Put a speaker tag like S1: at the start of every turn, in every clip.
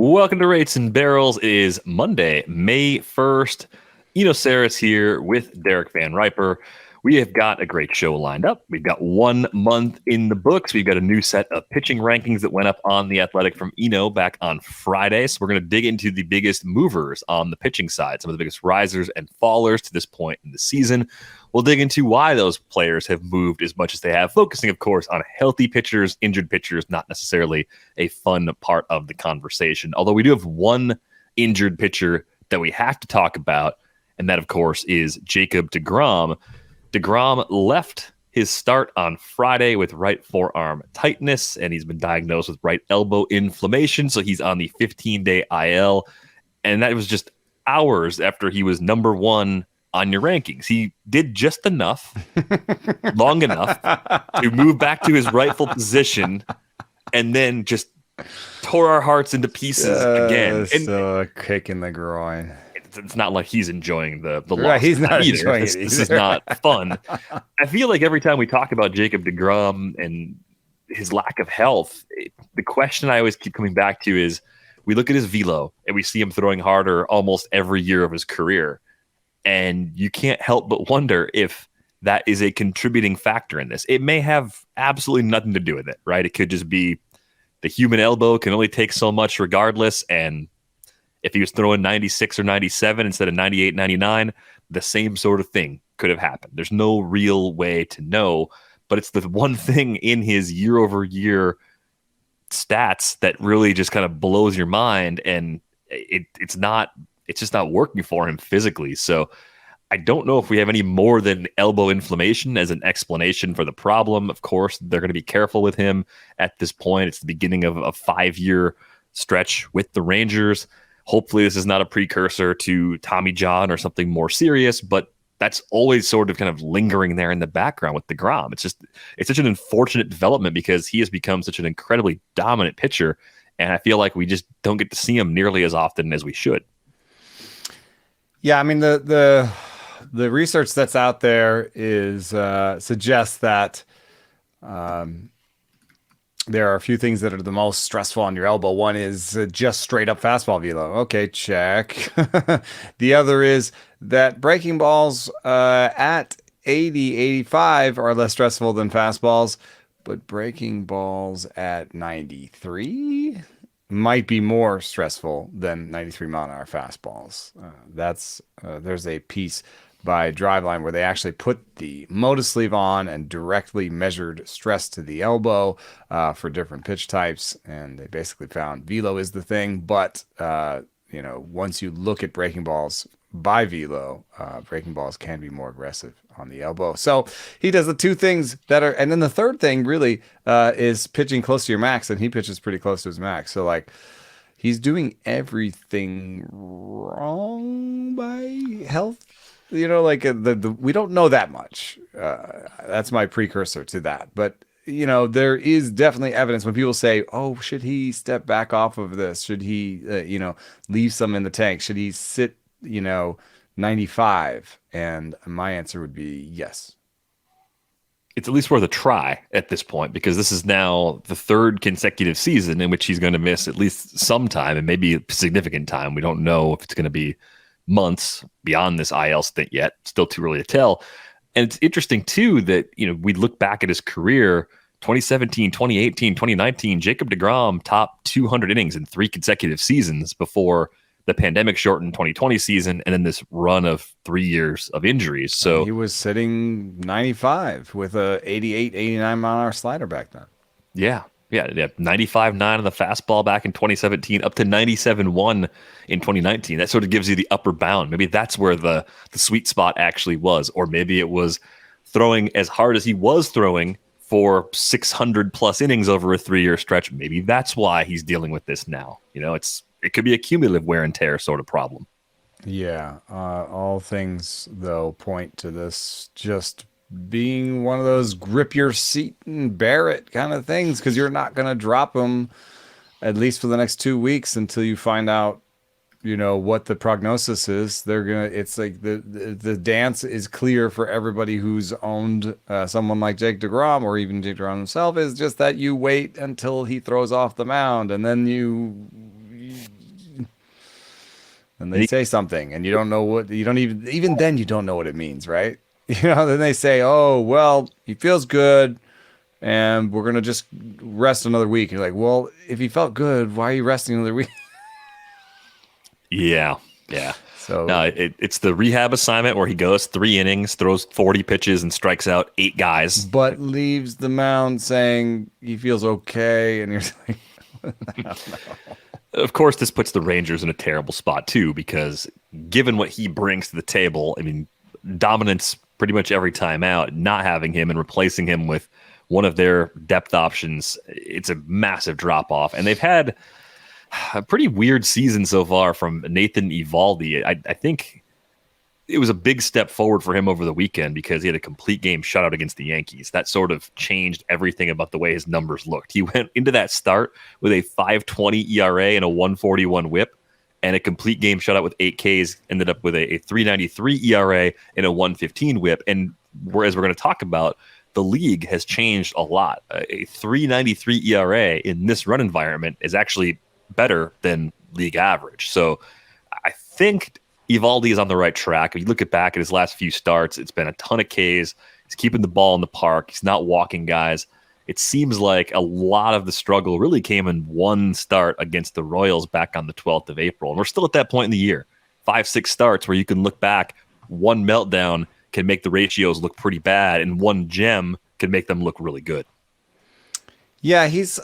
S1: Welcome to Rates and Barrels. It is Monday, May 1st. Sears here with Derek Van Riper. We have got a great show lined up. We've got 1 month in the books. We've got a new set of pitching rankings that went up on The Athletic from Eno back on Friday. So we're going to dig into the biggest movers on the pitching side, some of the biggest risers and fallers to this point in the season. We'll dig into why those players have moved as much as they have, focusing, of course, on healthy pitchers, injured pitchers, not necessarily a fun part of the conversation. Although we do have one injured pitcher that we have to talk about, and that, of course, is Jacob deGrom. deGrom left his start on Friday with right forearm tightness, and he's been diagnosed with right elbow inflammation, so he's on the 15-day IL, and that was just hours after he was number one on your rankings. He did just enough, long enough, to move back to his rightful position, and then just tore our hearts into pieces again.
S2: So a kick in the groin.
S1: It's not like he's enjoying the loss.
S2: Right, he's not
S1: either.
S2: enjoying
S1: this,
S2: it either.
S1: This is not fun. I feel like every time we talk about Jacob deGrom and his lack of health, the question I always keep coming back to is, we look at his velo and we see him throwing harder almost every year of his career. And you can't help but wonder if that is a contributing factor in this. It may have absolutely nothing to do with it, right? It could just be the human elbow can only take so much regardless. And if he was throwing 96 or 97 instead of 98, 99, the same sort of thing could have happened. There's no real way to know, but it's the one thing in his year over year stats that really just kind of blows your mind. And it's just not working for him physically. So I don't know if we have any more than elbow inflammation as an explanation for the problem. Of course, they're going to be careful with him at this point. It's the beginning of a 5-year stretch with the Rangers. Hopefully this is not a precursor to Tommy John or something more serious, but that's always sort of kind of lingering there in the background with deGrom. It's such an unfortunate development because he has become such an incredibly dominant pitcher, and I feel like we just don't get to see him nearly as often as we should.
S2: Yeah, I mean the research that's out there is suggests that there are a few things that are the most stressful on your elbow. One is just straight up fastball velo. Okay, check. The other is that breaking balls at 80, 85 are less stressful than fastballs, but breaking balls at 93 might be more stressful than 93 mile an hour fastballs. There's a piece by Driveline where they actually put the motor sleeve on and directly measured stress to the elbow for different pitch types, and they basically found velo is the thing. But once you look at breaking balls by velo, breaking balls can be more aggressive on the elbow. So he does the two things that are, and then the third thing really is pitching close to your max, and he pitches pretty close to his max. So like he's doing everything wrong by health. We don't know that much. That's my precursor to that. But there is definitely evidence when people say, "Oh, should he step back off of this? Should he, leave some in the tank? Should he sit, 95?" And my answer would be yes.
S1: It's at least worth a try at this point, because this is now the third consecutive season in which he's going to miss at least some time, and maybe a significant time. We don't know if it's going to be months beyond this IL stint yet. Still too early to tell. And it's interesting too that, we look back at his career, 2017, 2018, 2019, Jacob deGrom top 200 innings in 3 consecutive seasons before the pandemic shortened 2020 season, and then this run of 3 years of injuries. So
S2: he was sitting 95 with a 88, 89 mile an hour slider back then.
S1: Yeah. 95.9 on the fastball back in 2017, up to 97.1 in 2019. That sort of gives you the upper bound. Maybe that's where the sweet spot actually was, or maybe it was throwing as hard as he was throwing for 600 plus innings over a 3-year stretch. Maybe that's why he's dealing with this now. It could be a cumulative wear and tear sort of problem.
S2: Yeah. All things though point to this just being one of those grip your seat and bear it kind of things, because you're not going to drop them at least for the next 2 weeks until you find out, what the prognosis is. It's like the dance is clear for everybody who's owned someone like Jake deGrom, or even Jake deGrom himself, is just that you wait until he throws off the mound, and then you And they say something, and you don't know what, you don't even then you don't know what it means, right? Then they say, oh, well, he feels good, and we're going to just rest another week. And you're like, well, if he felt good, why are you resting another week?
S1: Yeah.
S2: So
S1: No, it's the rehab assignment where he goes 3 innings, throws 40 pitches, and strikes out 8 guys.
S2: but leaves the mound saying he feels okay, and you're like, I don't know.
S1: Of course, this puts the Rangers in a terrible spot, too, because given what he brings to the table, I mean, dominance pretty much every time out, not having him and replacing him with one of their depth options, it's a massive drop-off. And they've had a pretty weird season so far from Nathan Eovaldi. I think it was a big step forward for him over the weekend because he had a complete game shutout against the Yankees. That sort of changed everything about the way his numbers looked. He went into that start with a 5.20 ERA and a 1.41 WHIP, and a complete game shutout with 8 Ks, ended up with a 3.93 ERA and a 1.15 WHIP. And whereas we're going to talk about, the league has changed a lot. A 3.93 ERA in this run environment is actually better than league average. So I think Eovaldi is on the right track. If you look back at his last few starts, it's been a ton of Ks. He's keeping the ball in the park. He's not walking guys. It seems like a lot of the struggle really came in one start against the Royals back on the 12th of April. And we're still at that point in the year. 5-6 starts where you can look back. One meltdown can make the ratios look pretty bad, and one gem can make them look really good.
S2: Yeah, he's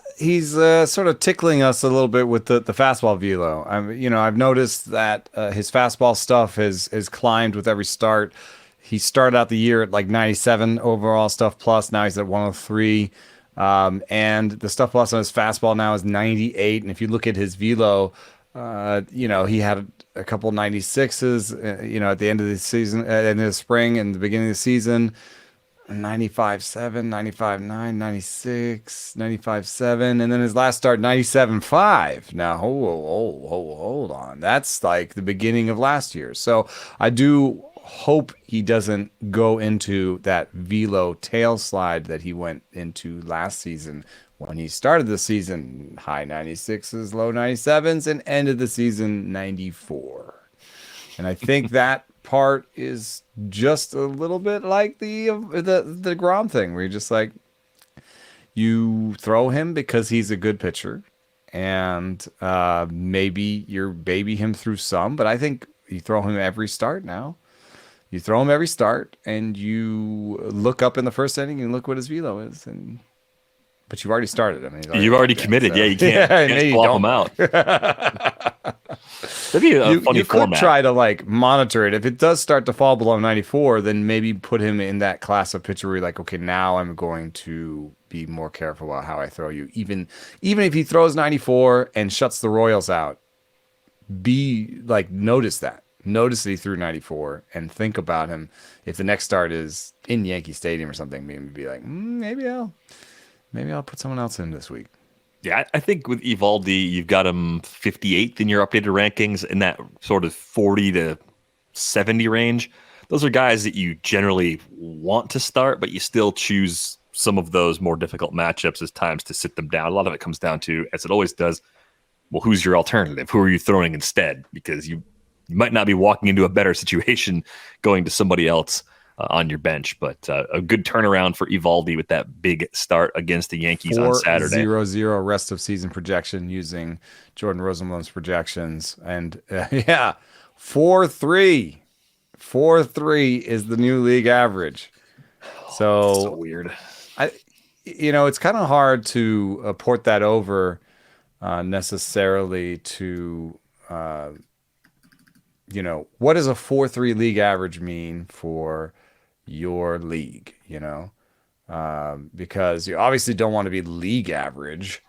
S2: sort of tickling us a little bit with the fastball velo. I've noticed that his fastball stuff has climbed with every start. He started out the year at like 97 overall stuff plus. Now he's at 103, and the stuff plus on his fastball now is 98. And if you look at his velo, he had a couple 96s. At the end of the season, in the spring and the beginning of the season. 95.7, 95.9, 96, 95.7, and then his last start 97.5. Now hold on, that's like the beginning of last year. So I do hope he doesn't go into that velo tail slide that he went into last season when he started the season high 96s, low 97s, and ended the season 94. And I think that part is just a little bit like the deGrom thing, where you're just like, you throw him because he's a good pitcher, and maybe you baby him through some, but I think you throw him every start now. You throw him every start, and you look up in the first inning and look what his velo is, but you've already started. I mean,
S1: you've already committed. So. Yeah, you can't swap him out. That'd be a funny
S2: you
S1: format.
S2: Could try to like monitor it. If it does start to fall below 94, then maybe put him in that class of pitcher where you're like, okay, now I'm going to be more careful about how I throw you. Even if he throws 94 and shuts the Royals out, be like, notice that he threw 94 and think about him. If the next start is in Yankee Stadium or something, maybe be like, maybe I'll put someone else in this week.
S1: Yeah, I think with Eovaldi, you've got him 58th in your updated rankings, in that sort of 40 to 70 range. Those are guys that you generally want to start, but you still choose some of those more difficult matchups as times to sit them down. A lot of it comes down to, as it always does, well, who's your alternative? Who are you throwing instead? Because you might not be walking into a better situation going to somebody else on your bench, but a good turnaround for Eovaldi with that big start against the Yankees on Saturday.
S2: 4.00 rest of season projection using Jordan Rosenblum's projections, and 4.3. 4.3 is the new league average. So
S1: weird.
S2: It's kind of hard to port that over necessarily to what does a 4.3 league average mean for your league, because you obviously don't want to be league average,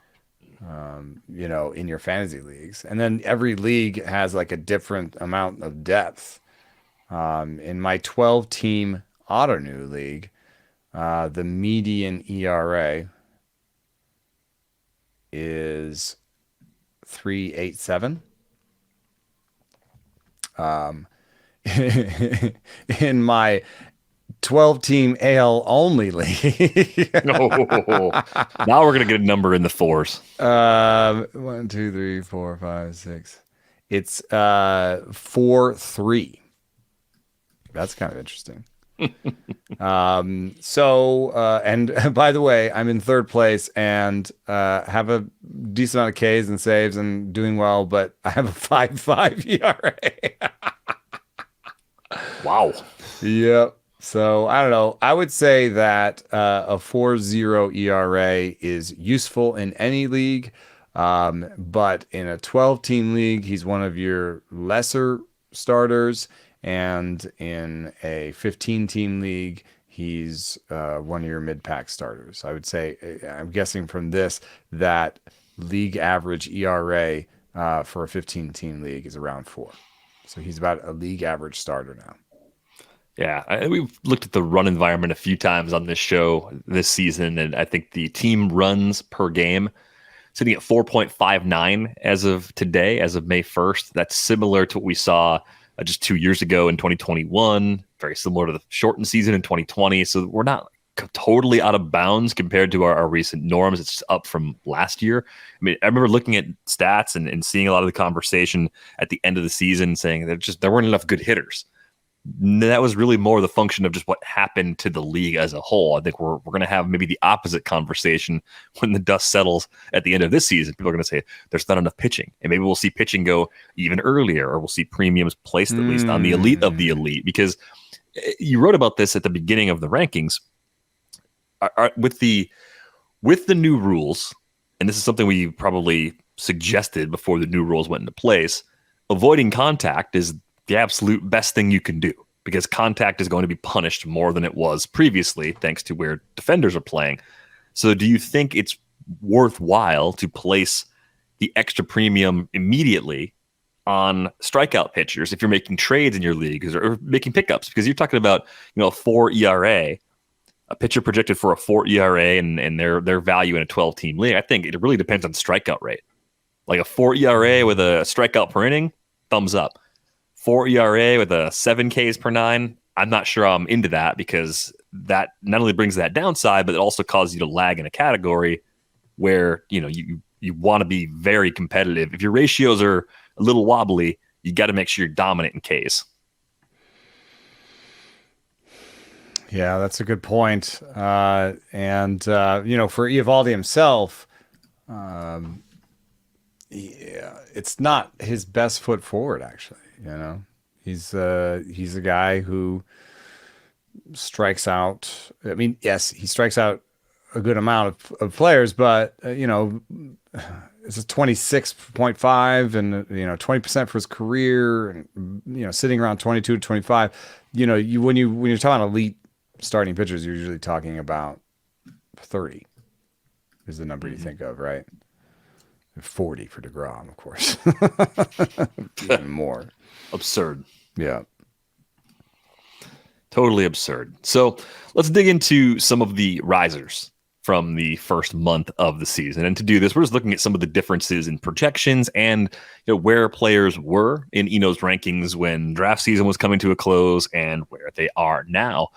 S2: in your fantasy leagues. And then every league has like a different amount of depth. In my 12-team auto-new league, the median ERA is 3.87. In my 12-team AL only league.
S1: Now we're going to get a number in the fours.
S2: 1, 2, 3, 4, 5, 6. It's 4.3. That's kind of interesting. And by the way, I'm in third place and have a decent amount of Ks and saves and doing well, but I have a 5.5 ERA.
S1: Wow.
S2: Yep. So I don't know. I would say that a 4.0 ERA is useful in any league. But in a 12-team league, he's one of your lesser starters. And in a 15-team league, he's one of your mid-pack starters. I would say, I'm guessing from this, that league average ERA for a 15-team league is around 4. So he's about a league average starter now.
S1: Yeah, we've looked at the run environment a few times on this show this season, and I think the team runs per game sitting at 4.59 as of today, as of May 1st. That's similar to what we saw just 2 years ago in 2021, very similar to the shortened season in 2020. So we're not totally out of bounds compared to our recent norms. It's up from last year. I mean, I remember looking at stats and seeing a lot of the conversation at the end of the season saying that there weren't enough good hitters. That was really more the function of just what happened to the league as a whole. I think we're going to have maybe the opposite conversation when the dust settles at the end of this season. People are going to say there's not enough pitching, and maybe we'll see pitching go even earlier, or we'll see premiums placed at least on the elite of the elite. Because you wrote about this at the beginning of the rankings. With the new rules, and this is something we probably suggested before the new rules went into place, avoiding contact is the absolute best thing you can do, because contact is going to be punished more than it was previously, thanks to where defenders are playing. So do you think it's worthwhile to place the extra premium immediately on strikeout pitchers if you're making trades in your league or making pickups? Because you're talking about, a 4 ERA, a pitcher projected for a 4 ERA and their value in a 12-team league. I think it really depends on strikeout rate. Like a 4 ERA with a strikeout per inning, thumbs up. 4 ERA with a 7 Ks per 9, I'm not sure I'm into that, because that not only brings that downside, but it also causes you to lag in a category where you want to be very competitive. If your ratios are a little wobbly, you got to make sure you're dominant in Ks.
S2: Yeah, that's a good point. For Eovaldi himself, it's not his best foot forward, actually. He's a guy who strikes out. I mean, yes, he strikes out a good amount of players, but it's a 26.5 and 20% for his career, and sitting around 22 to 25. When you're talking elite starting pitchers, you're usually talking about 30 is the number you think of, right? 40 for deGrom, of course. Even more.
S1: Absurd.
S2: Yeah.
S1: Totally absurd. So let's dig into some of the risers from the first month of the season. And to do this, we're just looking at some of the differences in projections and where players were in Eno's rankings when draft season was coming to a close and where they are now.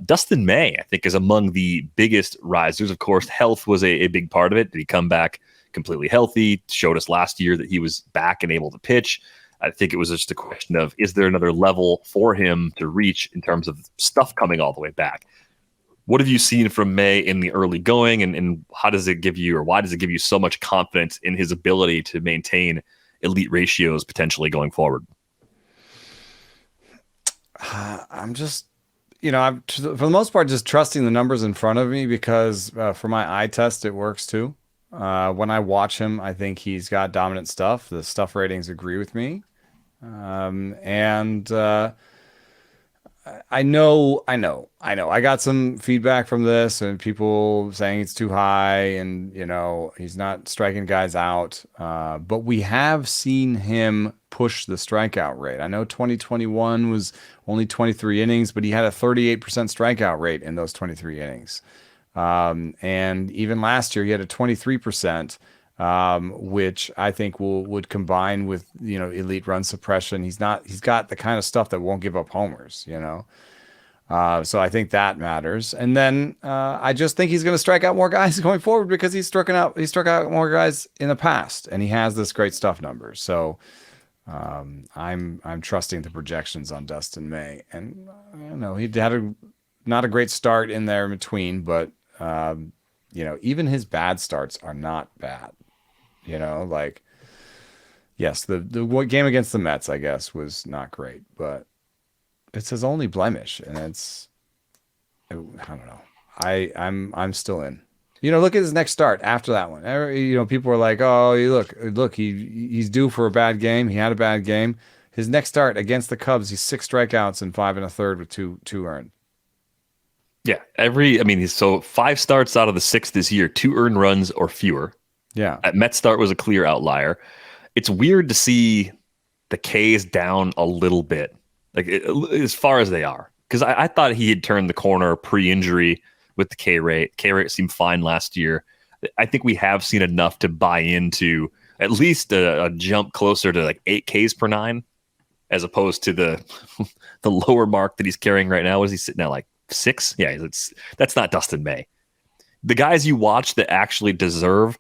S1: Dustin May, I think, is among the biggest risers. Of course, health was a big part of it. Did he come back completely healthy? Showed us last year that he was back and able to pitch. I think it was just a question of, is there another level for him to reach in terms of stuff coming all the way back? What have you seen from May in the early going, and how does it give you, or why does it give you so much confidence in his ability to maintain elite ratios potentially going forward?
S2: I'm just, I'm for the most part just trusting the numbers in front of me, because for my eye test, it works too. When I watch him, I think he's got dominant stuff. The stuff ratings agree with me. I know. I got some feedback from this and people saying it's too high and, he's not striking guys out. But we have seen him push the strikeout rate. I know 2021 was only 23 innings, but he had a 38% strikeout rate in those 23 innings. And even last year he had a 23%, which I think would combine with, elite run suppression. He's got the kind of stuff that won't give up homers, so I think that matters. And then, I just think he's going to strike out more guys going forward, because he struck out more guys in the past, and he has this great stuff number. So, I'm trusting the projections on Dustin May, and I don't know, he had not a great start in there in between, but even his bad starts are not bad. Like, yes, the game against the Mets, I guess, was not great, but it's his only blemish, and I don't know. I'm still in. Look at his next start after that one. People are like, "Oh, look, he's due for a bad game. He had a bad game. His next start against the Cubs, he's 6 strikeouts and 5 1/3 with two earned."
S1: Yeah, he's so 5 starts out of the 6 this year, 2 earned runs or fewer.
S2: Yeah,
S1: that Mets start was a clear outlier. It's weird to see the K's down a little bit, like as far as they are, because I thought he had turned the corner pre-injury with the K rate. K rate seemed fine last year. I think we have seen enough to buy into at least a jump closer to like 8 Ks per 9, as opposed to the the lower mark that he's carrying right now. What is he sitting at, like 6? Yeah, that's not Dustin May. The guys you watch that actually deserve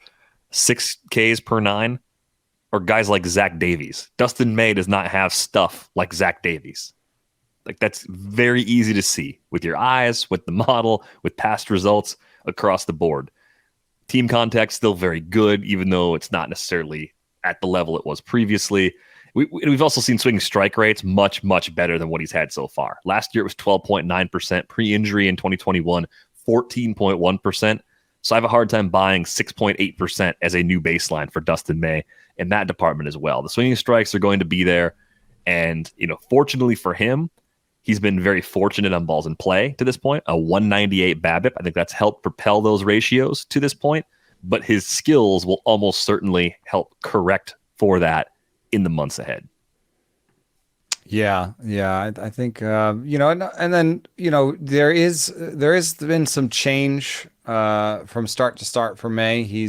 S1: 6 Ks per 9 are guys like Zach Davies. Dustin May does not have stuff like Zach Davies. Like, that's very easy to see with your eyes, with the model, with past results across the board. Team contact still very good, even though it's not necessarily at the level it was previously. We've also seen swinging strike rates much, much better than what he's had so far. Last year it was 12.9%. Pre-injury in 2021, 14.1%. So I have a hard time buying 6.8% as a new baseline for Dustin May in that department as well. The swinging strikes are going to be there. And, fortunately for him, he's been very fortunate on balls in play to this point, a 198 BABIP. I think that's helped propel those ratios to this point, but his skills will almost certainly help correct for that in the months ahead.
S2: Yeah. I think, and then, there is been some change from start to start for May. He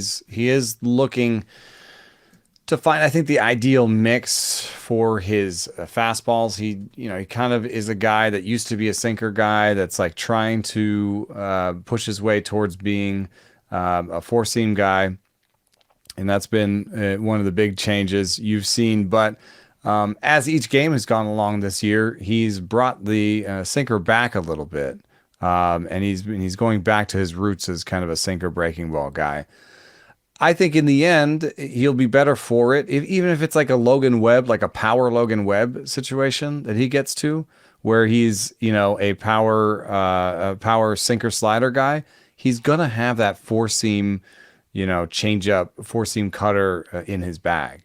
S2: is looking to find, I think, the ideal mix for his fastballs. He kind of is a guy that used to be a sinker guy that's like trying to push his way towards being a 4-seam guy. And that's been one of the big changes you've seen. But as each game has gone along this year, he's brought the sinker back a little bit. And he's going back to his roots as kind of a sinker breaking ball guy. I think in the end, he'll be better for it. Even if it's like a Logan Webb, like a power Logan Webb situation that he gets to, where he's, a power sinker slider guy, he's going to have that 4-seam, change up 4-seam cutter in his bag,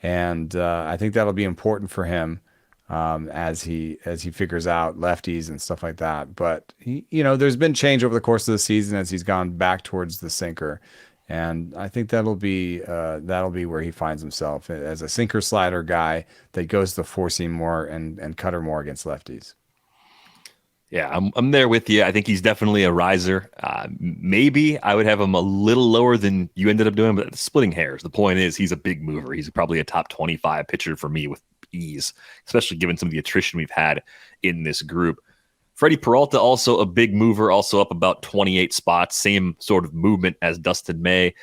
S2: and I think that'll be important for him as he figures out lefties and stuff like that. But there's been change over the course of the season as he's gone back towards the sinker. And I think that'll be where he finds himself as a sinker slider guy that goes to the 4-seam more and cutter more against lefties.
S1: Yeah, I'm there with you. I think he's definitely a riser. Maybe I would have him a little lower than you ended up doing, but splitting hairs. The point is, he's a big mover. He's probably a top 25 pitcher for me with ease, especially given some of the attrition we've had in this group. Freddy Peralta, also a big mover, also up about 28 spots, same sort of movement as Dustin May.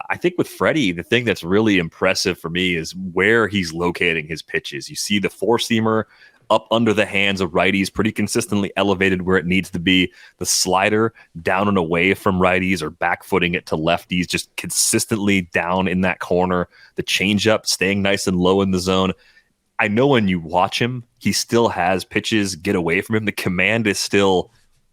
S1: I think with Freddy, the thing that's really impressive for me is where he's locating his pitches. You see the 4-seamer up under the hands of righties, pretty consistently elevated where it needs to be. The slider down and away from righties or back-footing it to lefties, just consistently down in that corner. The changeup staying nice and low in the zone. I know when you watch him, he still has pitches get away from him. The command is still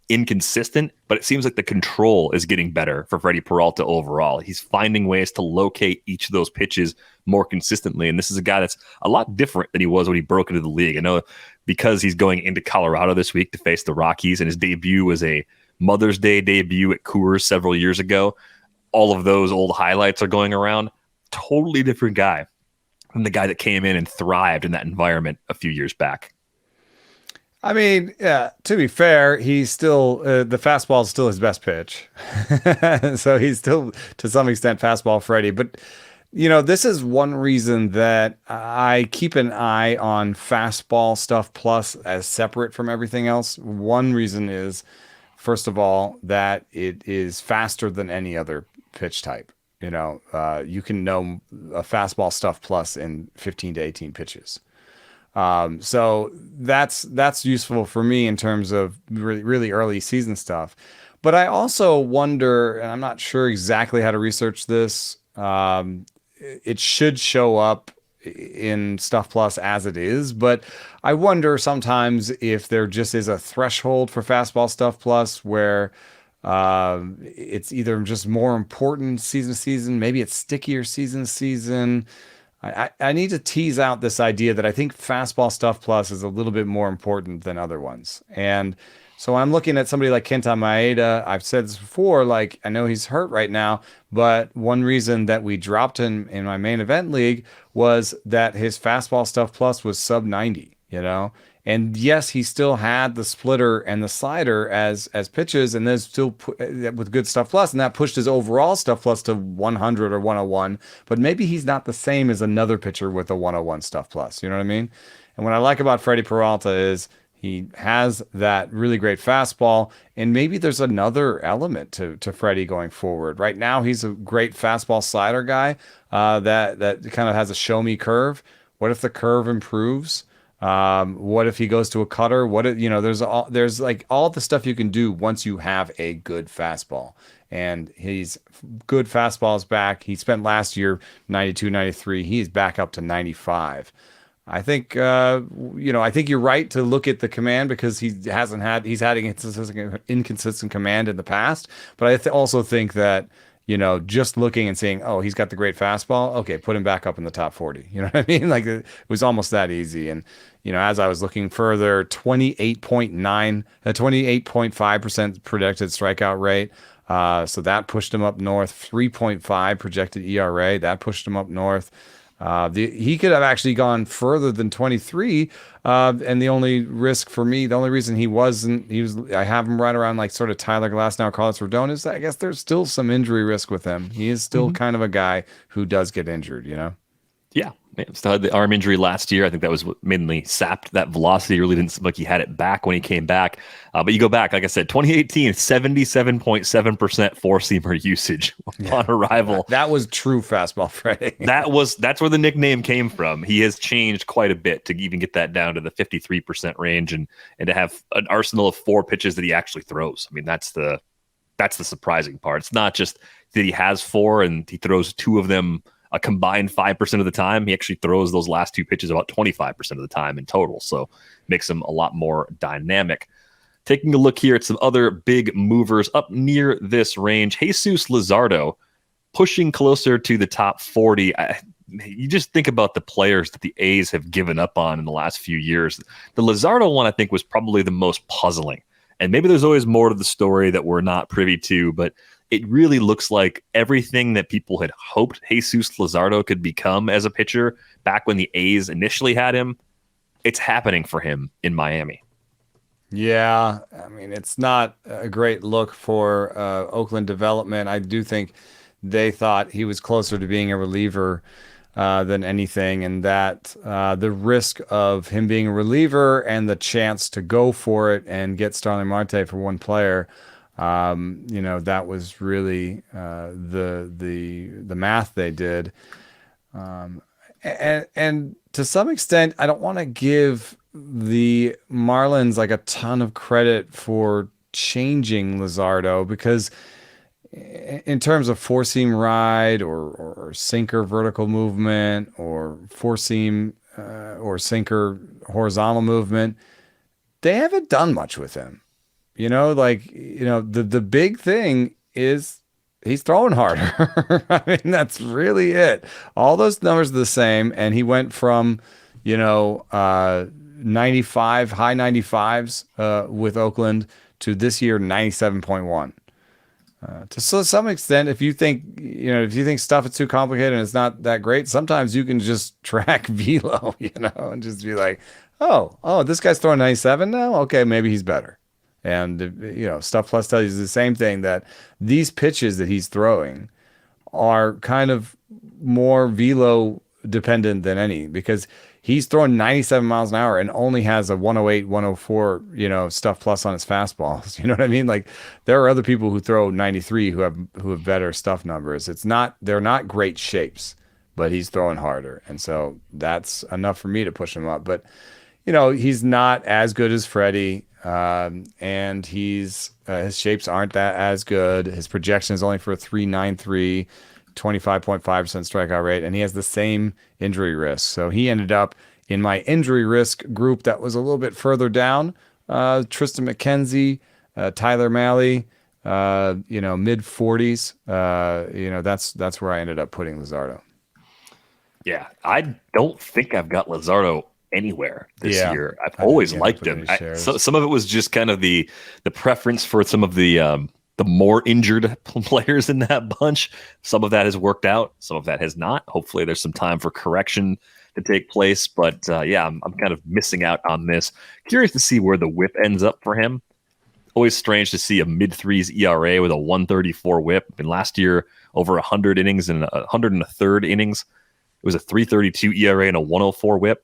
S1: inconsistent, but it seems like the control is getting better for Freddy Peralta overall. He's finding ways to locate each of those pitches more consistently. And this is a guy that's a lot different than he was when he broke into the league. I know because he's going into Colorado this week to face the Rockies, and his debut was a Mother's Day debut at Coors several years ago. All of those old highlights are going around. Totally different guy than the guy that came in and thrived in that environment a few years back.
S2: I mean, yeah, to be fair, he's still, the fastball is still his best pitch. So he's still, to some extent, fastball Freddy. But, this is one reason that I keep an eye on fastball stuff plus as separate from everything else. One reason is, first of all, that it is faster than any other pitch type. You can know a fastball stuff plus in 15 to 18 pitches. So that's useful for me in terms of really, really early season stuff. But I also wonder, and I'm not sure exactly how to research this. It should show up in Stuff Plus as it is, but I wonder sometimes if there just is a threshold for Fastball Stuff Plus where it's either just more important season to season, maybe it's stickier season to season. I need to tease out this idea that I think Fastball Stuff Plus is a little bit more important than other ones. And so I'm looking at somebody like Kenta Maeda. I've said this before, like, I know he's hurt right now, but one reason that we dropped him in my main event league was that his Fastball Stuff Plus was sub 90, And yes, he still had the splitter and the slider as pitches, and there's still with good Stuff Plus, and that pushed his overall Stuff Plus to 100 or 101. But maybe he's not the same as another pitcher with a 101 Stuff Plus. You know what I mean? And what I like about Freddy Peralta is he has that really great fastball, and maybe there's another element to Freddy going forward. Right now, he's a great fastball slider guy that kind of has a show me curve. What if the curve improves? What if he goes to a cutter? What if, there's like all the stuff you can do once you have a good fastball, and he's good fastballs back. He spent last year 92, 93. He's back up to 95. I think, I think you're right to look at the command because he's had inconsistent command in the past. But I also think that, just looking and saying, oh, he's got the great fastball. Okay, put him back up in the top 40. You know what I mean? Like it was almost that easy. And, as I was looking further, 28.5% projected strikeout rate. So that pushed him up north. 3.5 projected ERA. That pushed him up north. He could have actually gone further than 23. And the only risk for me, the only reason I have him right around like sort of Tyler Glasnow, Carlos Rodon is I guess there's still some injury risk with him. He is still kind of a guy who does get injured,
S1: Yeah. Man, still had the arm injury last year. I think that was what mainly sapped that velocity. Really didn't seem like he had it back when he came back. But you go back, like I said, 2018, 77.7% four-seamer usage on arrival.
S2: That was true fastball Freddy.
S1: That's where the nickname came from. He has changed quite a bit to even get that down to the 53% range and to have an arsenal of 4 pitches that he actually throws. I mean, that's the surprising part. It's not just that he has 4 and he throws 2 of them a combined 5% of the time. He actually throws those last 2 pitches about 25% of the time in total. So makes him a lot more dynamic. Taking a look here at some other big movers up near this range. Jesús Luzardo pushing closer to the top 40. You just think about the players that the A's have given up on in the last few years. The Luzardo one, I think, was probably the most puzzling. And maybe there's always more to the story that we're not privy to, but it really looks like everything that people had hoped Jesús Luzardo could become as a pitcher back when the A's initially had him, it's happening for him in Miami.
S2: Yeah, I mean, it's not a great look for Oakland development. I do think they thought he was closer to being a reliever than anything, and that the risk of him being a reliever and the chance to go for it and get Starling Marte for one player, that was really the math they did. And to some extent, I don't want to give the Marlins like a ton of credit for changing Luzardo, because in terms of four seam ride or sinker vertical movement or four seam or sinker horizontal movement, they haven't done much with him. The big thing is he's throwing harder. I mean, that's really it. All those numbers are the same. And he went from, 95, high 95s with Oakland to this year, 97.1. To some extent, if you think stuff is too complicated and it's not that great, sometimes you can just track Velo, and just be like, oh, this guy's throwing 97 now? Okay, maybe he's better. And, Stuff Plus tells you the same thing, that these pitches that he's throwing are kind of more Velo dependent than any, because he's throwing 97 miles an hour and only has a 108, 104, stuff plus on his fastballs. You know what I mean? Like, there are other people who throw 93 who have better stuff numbers. They're not great shapes, but he's throwing harder. And so that's enough for me to push him up. But, he's not as good as Freddy. And his shapes aren't that as good. His projection is only for a 3.93, 25.5% strikeout rate, and he has the same injury risk. So he ended up in my injury risk group that was a little bit further down. Tristan McKenzie, Tyler Malley, mid 40s. That's where I ended up putting Luzardo.
S1: Yeah, I don't think I've got Luzardo anywhere this year. I've always liked him. So some of it was just kind of the preference for some of the more injured players in that bunch. Some of that has worked out. Some of that has not. Hopefully there's some time for correction to take place. But I'm kind of missing out on this. Curious to see where the whip ends up for him. Always strange to see a mid-threes ERA with a 134 whip. And last year, over 100 innings and 100 and a third innings. It was a 332 ERA and a 104 whip.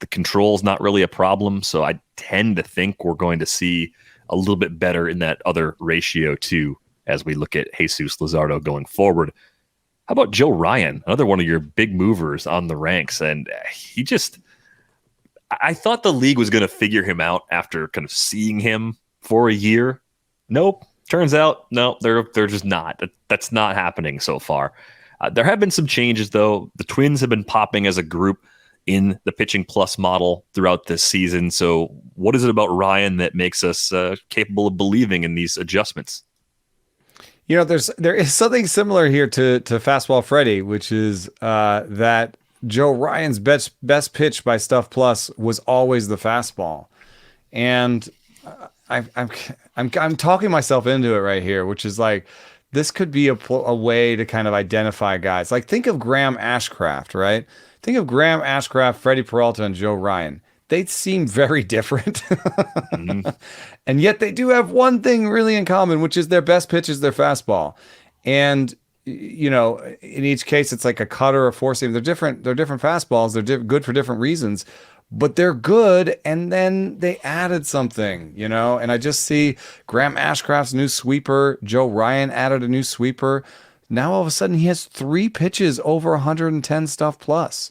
S1: The control's not really a problem, so I tend to think we're going to see a little bit better in that other ratio too as we look at Jesus Luzardo going forward. How about Joe Ryan, another one of your big movers on the ranks? And I thought the league was going to figure him out after kind of seeing him for a year. Nope. Turns out, no, they're just not. That's not happening so far. There have been some changes, though. The Twins have been popping as a group in the pitching plus model throughout this season. So what is it about Ryan that makes us capable of believing in these adjustments?
S2: There is something similar here to Fastball Freddy, which is that Joe Ryan's best pitch by Stuff Plus was always the fastball. And I'm talking myself into it right here, which is like, this could be a way to kind of identify guys. Like, think of Graham Ashcraft, right? Think of Graham Ashcraft, Freddy Peralta, and Joe Ryan. They seem very different. Mm-hmm. And yet they do have one thing really in common, which is their best pitch is their fastball. And, in each case, it's like a cutter or four seam. They're different fastballs. They're good for different reasons, but they're good. And then they added something, and I just see Graham Ashcraft's new sweeper. Joe Ryan added a new sweeper. Now all of a sudden he has 3 pitches over 110 stuff plus.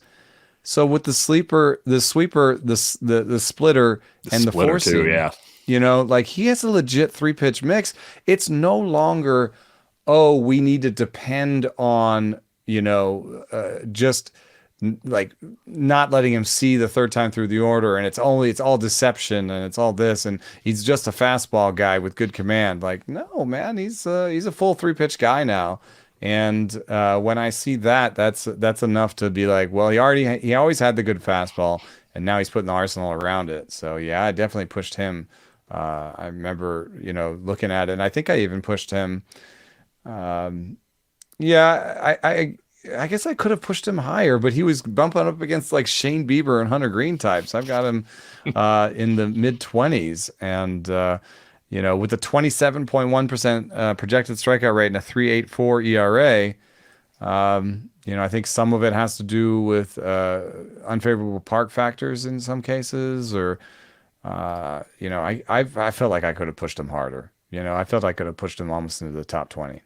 S2: So with the sweeper, the splitter, and the four seam, he has a legit 3-pitch mix. It's no longer, we need to depend on, just like not letting him see the third time through the order, and it's all deception, and it's all this, and he's just a fastball guy with good command. Like, no, man, he's a full 3-pitch guy now. And when I see that's enough to be like, well, he always had the good fastball, and now he's putting the arsenal around it. So yeah, I definitely pushed him. I remember, looking at it, and I think I even pushed him. I guess I could have pushed him higher, but he was bumping up against like Shane Bieber and Hunter Green types. I've got him in the mid 20s, and with a 27.1% projected strikeout rate and a 3.84 ERA, I think some of it has to do with unfavorable park factors in some cases, or I felt like I could have pushed him harder. I felt I could have pushed him almost into the top 20.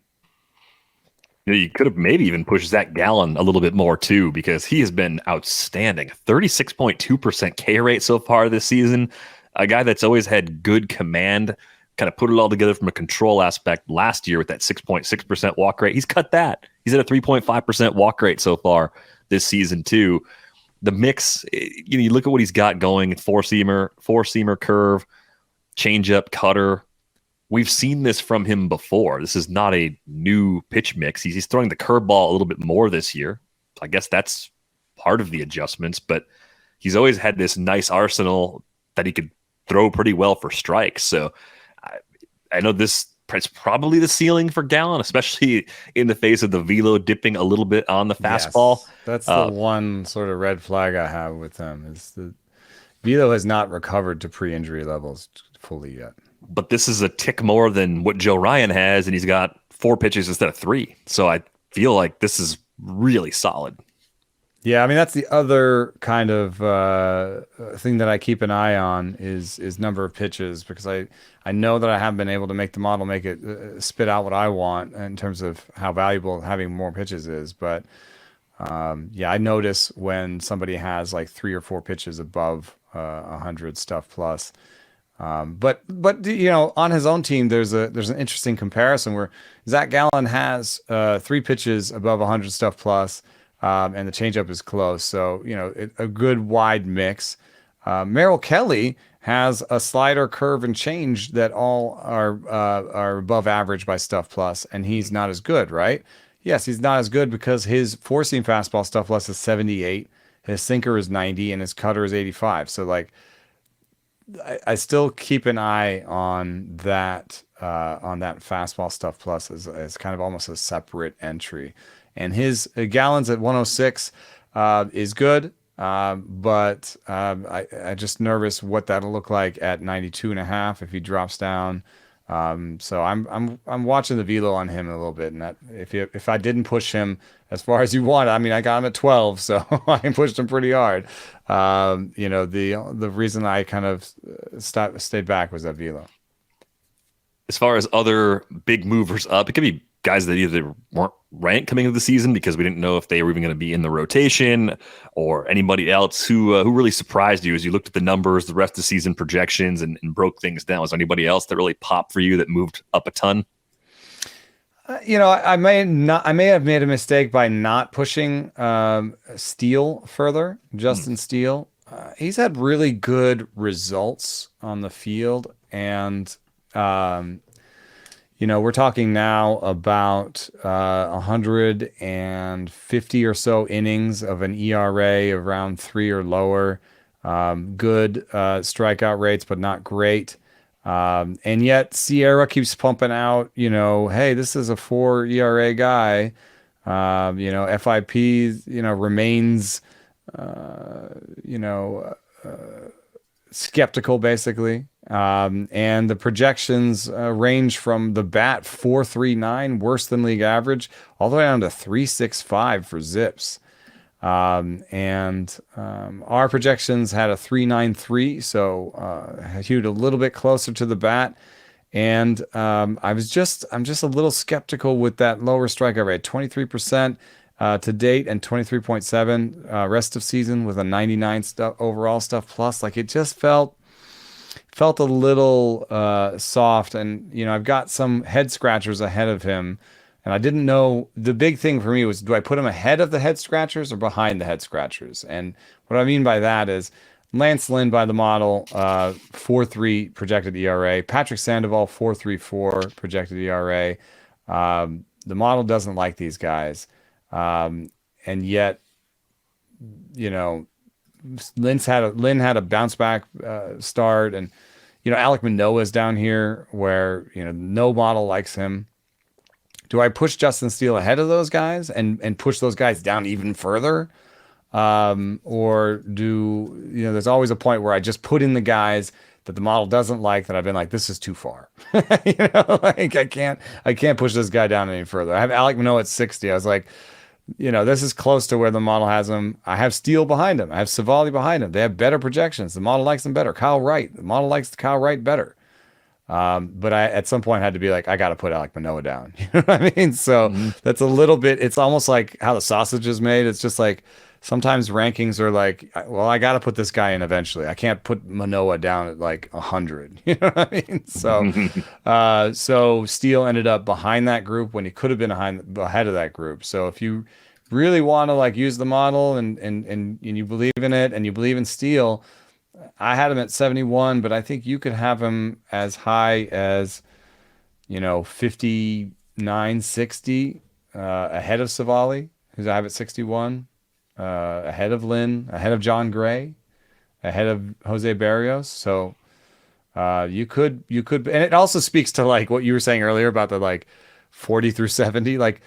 S1: You could have maybe even pushed Zach Gallen a little bit more too, because he has been outstanding. 36.2% K rate so far this season. A guy that's always had good command, kind of put it all together from a control aspect last year with that 6.6% walk rate. He's cut that. He's at a 3.5% walk rate so far this season too. The mix, you look at what he's got going: four-seamer curve, changeup, cutter. We've seen this from him before. This is not a new pitch mix. He's throwing the curveball a little bit more this year. I guess that's part of the adjustments, but he's always had this nice arsenal that he could throw pretty well for strikes. So I know this is probably the ceiling for Gallen, especially in the face of the Velo dipping a little bit on the fastball.
S2: Yes, that's the one sort of red flag I have with him, is the Velo has not recovered to pre-injury levels fully yet.
S1: But this is a tick more than what Joe Ryan has, and he's got 4 pitches instead of 3. So I feel like this is really solid.
S2: Yeah, I mean that's the other kind of thing that I keep an eye on is number of pitches because I know that I haven't been able to make the model make it spit out what I want in terms of how valuable having more pitches is. But yeah, I notice when somebody has like 3 or 4 pitches above 100 stuff plus. But on his own team, there's an interesting comparison where Zach Gallen has 3 pitches above 100 stuff plus, and the changeup is close. So a good wide mix. Merrill Kelly has a slider, curve, and change that all are above average by stuff plus, and he's not as good, right? Yes, he's not as good because his four seam fastball stuff plus is 78, his sinker is 90, and his cutter is 85. So like I still keep an eye on that fastball stuff plus as kind of almost a separate entry. And his Gallons at 106 is good, but I just nervous what that'll look like at 92.5 if he drops down. So I'm watching the velo on him a little bit, and that if I didn't push him as far as you want, I mean I got him at 12, so I pushed him pretty hard. The reason I kind of stayed back was that velo.
S1: As far as other big movers up, it could be guys that either weren't ranked coming into the season because we didn't know if they were even going to be in the rotation, or anybody else who really surprised you as you looked at the numbers, the rest of the season projections, and broke things down. Was there anybody else that really popped for you that moved up a ton?
S2: I may have made a mistake by not pushing Steele further. Justin Steele, he's had really good results on the field, and we're talking now about 150 or so innings of an ERA around 3 or lower. Good strikeout rates, but not great. And yet Sierra keeps pumping out, hey, this is a 4 ERA guy. FIP, remains, you know, skeptical basically. And the projections range from the bat 4.39, worse than league average, all the way down to 3.65 for Zips. Our projections had a 3.93, so hewed a little bit closer to the bat. And I'm just a little skeptical with that lower strikeout rate, 23% to date and 23.7 rest of season with a 99 overall stuff plus. Like it just felt a little soft, and I've got some head scratchers ahead of him, and I didn't know. The big thing for me was, do I put him ahead of the head scratchers or behind the head scratchers? And what I mean by that is Lance Lynn by the model, 4.3 projected ERA. Patrick Sandoval, 4.34 projected ERA. The model doesn't like these guys, and yet, Lynn had a bounce back start, and Alek Manoah's down here where no model likes him. Do I push Justin Steele ahead of those guys and push those guys down even further? Or there's always a point where I just put in the guys that the model doesn't like, that I've been like, this is too far. Like I can't push this guy down any further. I have Alek Manoah at 60. I was like, this is close to where the model has him. I have Steele behind him. I have Eovaldi behind him. They have better projections. The model likes them better. Kyle Wright. The model likes Kyle Wright better. But I, at some point, had to be like, I got to put Alek Manoah down. You know what I mean? So that's a little bit, it's almost like how the sausage is made. It's just like, sometimes rankings are like, well, I got to put this guy in eventually. I can't put Manoah down at like 100. You know what I mean? So, so Steele ended up behind that group when he could have been ahead of that group. So if you really want to like use the model and you believe in it and you believe in Steele, I had him at 71, but I think you could have him as high as 59, 60, ahead of Savali, who's I have at 61. Ahead of Lynn, ahead of John Gray, ahead of Jose Barrios. So you could, and it also speaks to like what you were saying earlier about the like 40 through 70. Like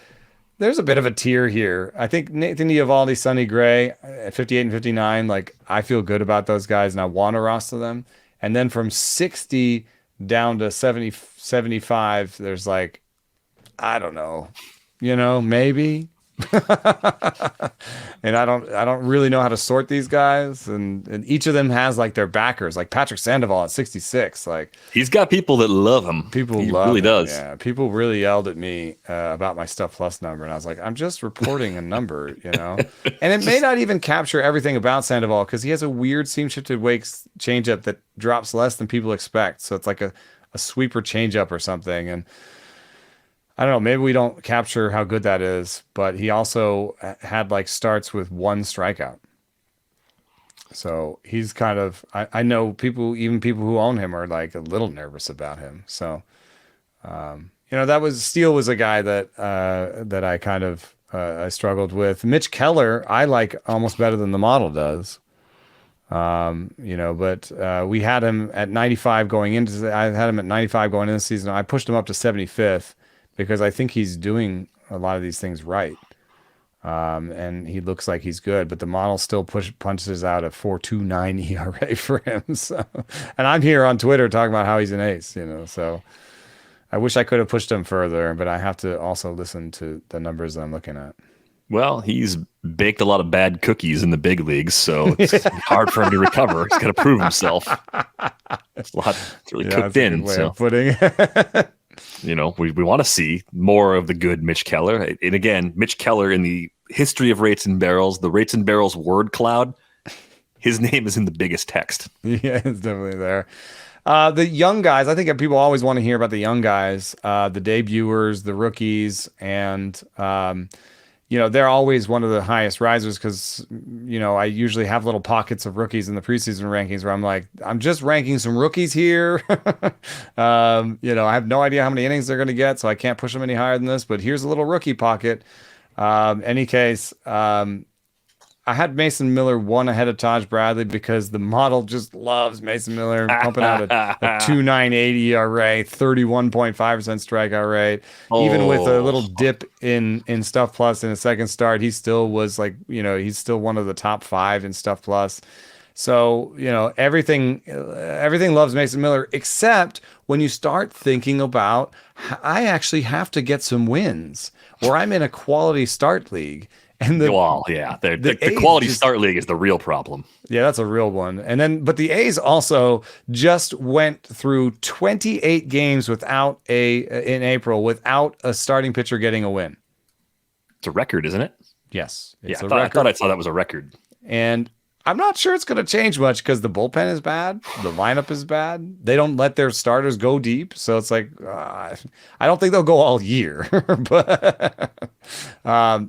S2: there's a bit of a tier here. I think Nathan Eovaldi, Sonny Gray at 58 and 59. Like I feel good about those guys and I want to roster them. And then from 60 down to 70, 75, there's like, I don't know, maybe. And I don't really know how to sort these guys. And each of them has like their backers, like Patrick Sandoval at 66. Like
S1: He's got people that love him.
S2: people
S1: He
S2: love
S1: really
S2: him.
S1: does.
S2: Yeah, people really yelled at me about my Stuff Plus number, and I was like, I'm just reporting a number, you know. And it may not even capture everything about Sandoval because he has a weird seam shifted wakes changeup that drops less than people expect. So it's like a sweeper changeup or something, and I don't know, maybe we don't capture how good that is, but he also had like starts with one strikeout. So he's kind of, I know people, even people who own him are like a little nervous about him. So, Steele was a guy that I kind of, I struggled with. Mitch Keller, I like almost better than the model does. But we had him at 95 going into, I had him at 95 going into the season. I pushed him up to 75th. Because I think he's doing a lot of these things right. And he looks like he's good, but the model still punches out a 4.29 ERA for him. So, and I'm here on Twitter talking about how he's an ace, so I wish I could have pushed him further, but I have to also listen to the numbers that I'm looking at.
S1: Well, he's baked a lot of bad cookies in the big leagues, so it's hard for him to recover. He's got to prove himself. It's really cooked in.
S2: Way of putting
S1: we want to see more of the good Mitch Keller. And again, Mitch Keller in the history of Rates and Barrels, the Rates and Barrels word cloud, his name is in the biggest text.
S2: Yeah, it's definitely there. The young guys, I think people always want to hear about the young guys, the debuters, the rookies, and they're always one of the highest risers because, I usually have little pockets of rookies in the preseason rankings where I'm like, I'm just ranking some rookies here. I have no idea how many innings they're going to get, so I can't push them any higher than this, but here's a little rookie pocket. Any case, I had Mason Miller one ahead of Taj Bradley because the model just loves Mason Miller pumping out a 2.98 ERA, 31.5% strikeout rate. Even with a little dip in Stuff Plus in a second start, he still was like, he's still one of the top 5 in Stuff Plus. So, everything loves Mason Miller, except when you start thinking about, I actually have to get some wins, or I'm in a quality start league. And the
S1: quality start league is the real problem.
S2: Yeah, that's a real one. But the A's also just went through 28 games in April without a starting pitcher getting a win.
S1: It's a record, isn't it?
S2: Yes.
S1: I thought I saw that was a record.
S2: And I'm not sure it's going to change much because the bullpen is bad. The lineup is bad. They don't let their starters go deep. So it's like, I don't think they'll go all year. But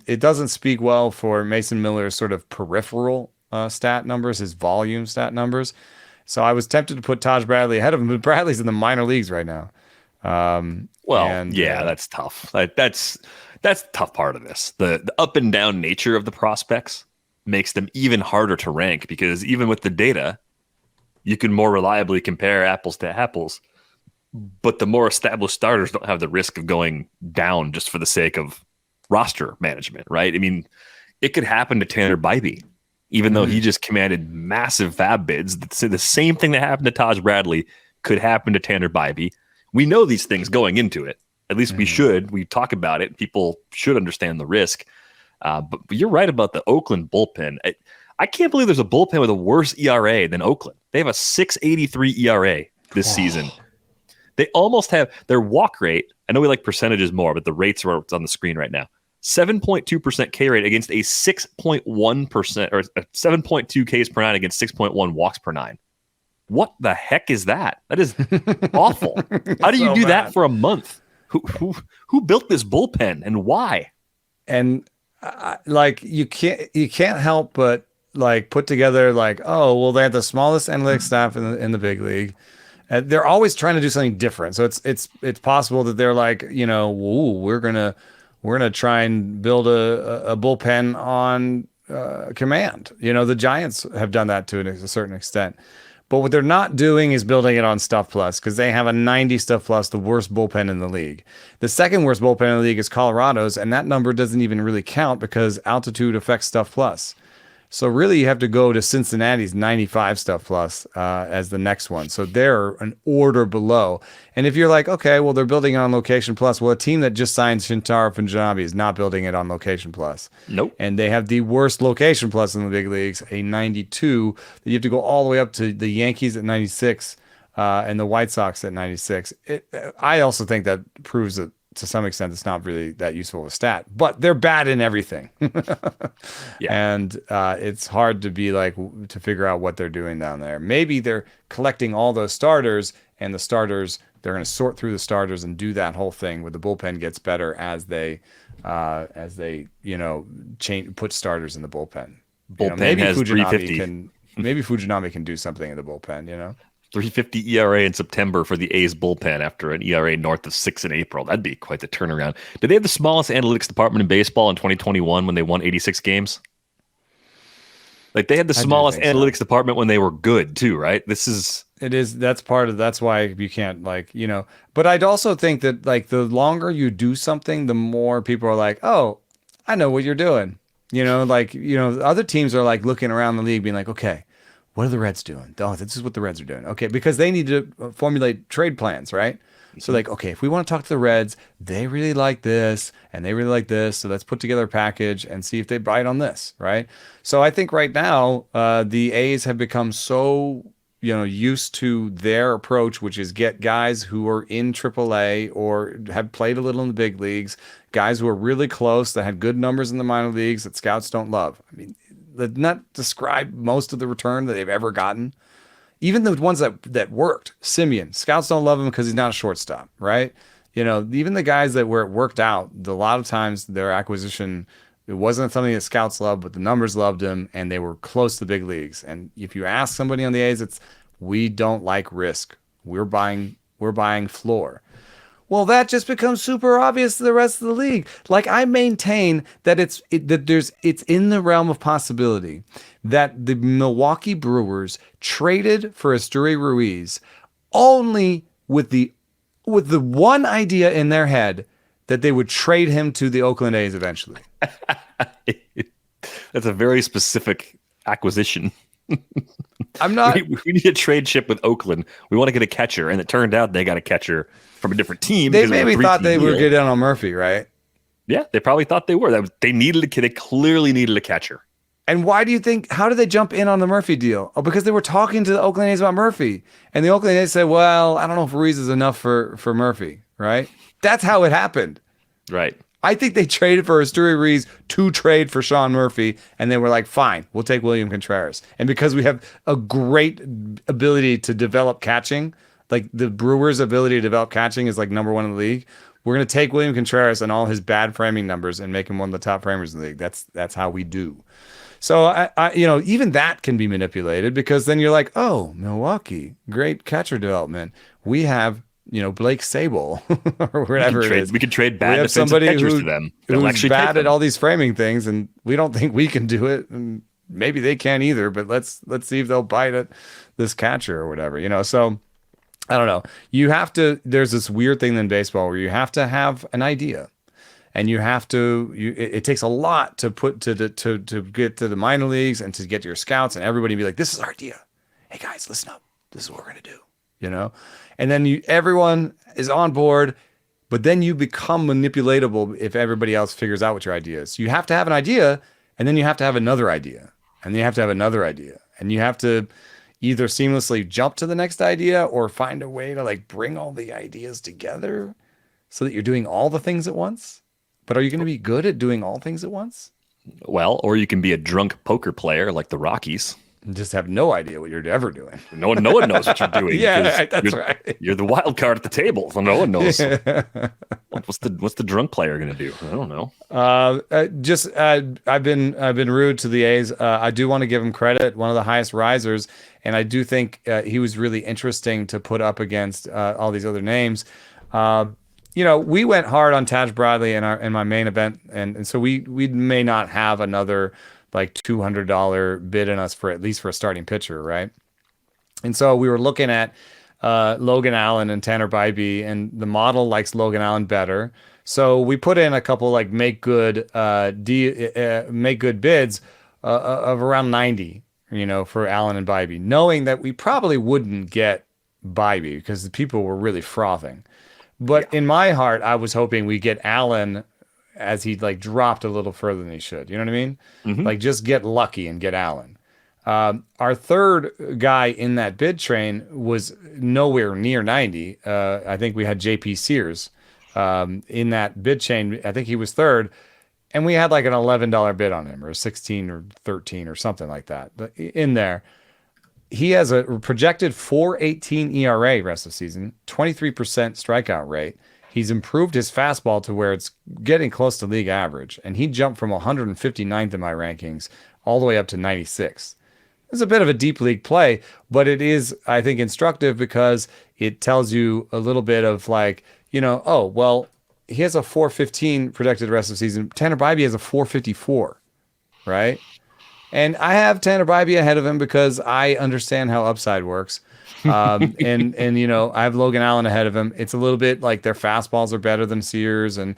S2: it doesn't speak well for Mason Miller's sort of peripheral stat numbers, his volume stat numbers. So I was tempted to put Taj Bradley ahead of him, but Bradley's in the minor leagues right now.
S1: That's tough. That's the tough part of this. The up and down nature of the prospects makes them even harder to rank because even with the data, you can more reliably compare apples to apples. But the more established starters don't have the risk of going down just for the sake of roster management, right? I mean, it could happen to Tanner Bybee, even though he just commanded massive fab bids. The same thing that happened to Taj Bradley could happen to Tanner Bybee. We know these things going into it. At least we should. We talk about it. People should understand the risk. But you're right about the Oakland bullpen. I can't believe there's a bullpen with a worse ERA than Oakland. They have a 6.83 ERA this season. They almost have their walk rate. I know we like percentages more, but the rates are what's on the screen right now. 7.2% K rate against a 6.1% or 7.2 Ks per nine against 6.1 walks per nine. What the heck is that? That is awful. How do you do that for a month? Who built this bullpen and why?
S2: And you can't help but like put together like, oh, well, they have the smallest analytics staff in the big league. They're always trying to do something different. So it's possible that they're like, we're gonna try and build a bullpen on command. The Giants have done that to a certain extent. But what they're not doing is building it on Stuff Plus because they have a 90 Stuff Plus, the worst bullpen in the league. The second worst bullpen in the league is Colorado's, and that number doesn't even really count because altitude affects Stuff Plus. So really, you have to go to Cincinnati's 95 stuff plus as the next one. So they're an order below. And if you're like, okay, well, they're building it on location plus. Well, a team that just signed Shintaro Fujinami is not building it on location plus.
S1: Nope.
S2: And they have the worst location plus in the big leagues, a 92. You have to go all the way up to the Yankees at 96 and the White Sox at 96. I also think that proves that to some extent, it's not really that useful of a stat, but they're bad in everything.
S1: Yeah.
S2: And it's hard to be like, to figure out what they're doing down there. Maybe they're collecting all those starters, and the starters, they're going to sort through the starters and do that whole thing where the bullpen gets better as they put starters in the bullpen.
S1: Bullpen
S2: Maybe
S1: has
S2: Fujinami
S1: 350.
S2: maybe Fujinami can do something in the bullpen,
S1: 350 ERA in September for the A's bullpen after an ERA north of 6 in April. That'd be quite the turnaround. Did they have the smallest analytics department in baseball in 2021 when they won 86 games? Like they had the smallest analytics department when they were good too, right?
S2: That's why you can't but I'd also think that like the longer you do something, the more people are like, oh, I know what you're doing. Other teams are like looking around the league being like, okay, what are the Reds doing? Oh, this is what the Reds are doing. Okay, because they need to formulate trade plans, right? So like, okay, if we want to talk to the Reds, they really like this and they really like this. So let's put together a package and see if they bite on this, right? So I think right now the A's have become so used to their approach, which is get guys who are in AAA or have played a little in the big leagues, guys who are really close that had good numbers in the minor leagues that scouts don't love. I mean, let's not describe most of the return that they've ever gotten. Even the ones that worked. Simeon, scouts don't love him because he's not a shortstop, right? Even the guys that where it worked out, a lot of times their acquisition, it wasn't something that scouts loved, but the numbers loved him, and they were close to the big leagues. And if you ask somebody on the A's, it's, we don't like risk. We're buying floor. Well, that just becomes super obvious to the rest of the league. Like I maintain that it's in the realm of possibility that the Milwaukee Brewers traded for Asturi Ruiz only with the one idea in their head that they would trade him to the Oakland A's eventually.
S1: That's a very specific acquisition.
S2: I'm not.
S1: We need a trade chip with Oakland. We want to get a catcher, and it turned out they got a catcher from a different team.
S2: They maybe thought they would get down on Murphy, right?
S1: Yeah, they probably thought they were. They clearly needed a catcher.
S2: And why do you think? How did they jump in on the Murphy deal? Oh, because they were talking to the Oakland A's about Murphy, and the Oakland A's said, "Well, I don't know if Ruiz is enough for Murphy." Right? That's how it happened.
S1: Right.
S2: I think they traded for Asturi Ruiz to trade for Sean Murphy, and they were like, fine, we'll take William Contreras. And because we have a great ability to develop catching, like the Brewers' ability to develop catching is like number one in the league, we're going to take William Contreras and all his bad framing numbers and make him one of the top framers in the league. That's how we do. So, I even that can be manipulated because then you're like, oh, Milwaukee, great catcher development. We have Blake Sable or whatever it is.
S1: We could trade bad defensive catchers to them.
S2: Who's bad at all these framing things, and we don't think we can do it, and maybe they can't either. But let's see if they'll bite at this catcher or whatever. So I don't know. You have to. There's this weird thing in baseball where you have to have an idea, and you have to. It takes a lot to put to get to the minor leagues and to get to your scouts and everybody to be like, this is our idea. Hey guys, listen up. This is what we're gonna do. And then everyone is on board, but then you become manipulatable if everybody else figures out what your idea is. You have to have an idea, and then you have to have another idea, and then you have to have another idea, and you have to either seamlessly jump to the next idea or find a way to like bring all the ideas together so that you're doing all the things at once. But are you going to be good at doing all things at once?
S1: Well, or you can be a drunk poker player like the Rockies.
S2: Just have no idea what you're ever doing.
S1: No one knows what you're doing.
S2: Yeah, that's right.
S1: You're the wild card at the table, so no one knows. What's the drunk player going to do? I don't know. I've been rude to the A's. I do want to give him credit. One of the highest risers, and I do think he was really interesting to put up against all these other names. We went hard on Taj Bradley in my main event, and so we may not have another like $200 bid in us for at least for a starting pitcher, right? And so we were looking at Logan Allen and Tanner Bybee, and the model likes Logan Allen better. So we put in a couple like make good bids
S2: of around 90, for Allen and Bybee, knowing that we probably wouldn't get Bybee because the people were really frothing. But in my heart, I was hoping we get Allen as he like dropped a little further than he should. You know what I mean?
S1: Mm-hmm.
S2: Like just get lucky and get Allen. Our third guy in that bid train was nowhere near 90. I think we had JP Sears in that bid chain. I think he was third. And we had like an $11 bid on him, or 16 or 13 or something like that in there. He has a projected 4.18 ERA rest of the season, 23% strikeout rate. He's improved his fastball to where it's getting close to league average. And he jumped from 159th in my rankings all the way up to 96th. It's a bit of a deep league play, but it is, I think, instructive because it tells you a little bit of like, oh, well, he has a 4.15 projected rest of the season. Tanner Bybee has a 4.54, right? And I have Tanner Bybee ahead of him because I understand how upside works. And I have Logan Allen ahead of him. It's a little bit like their fastballs are better than Sears, and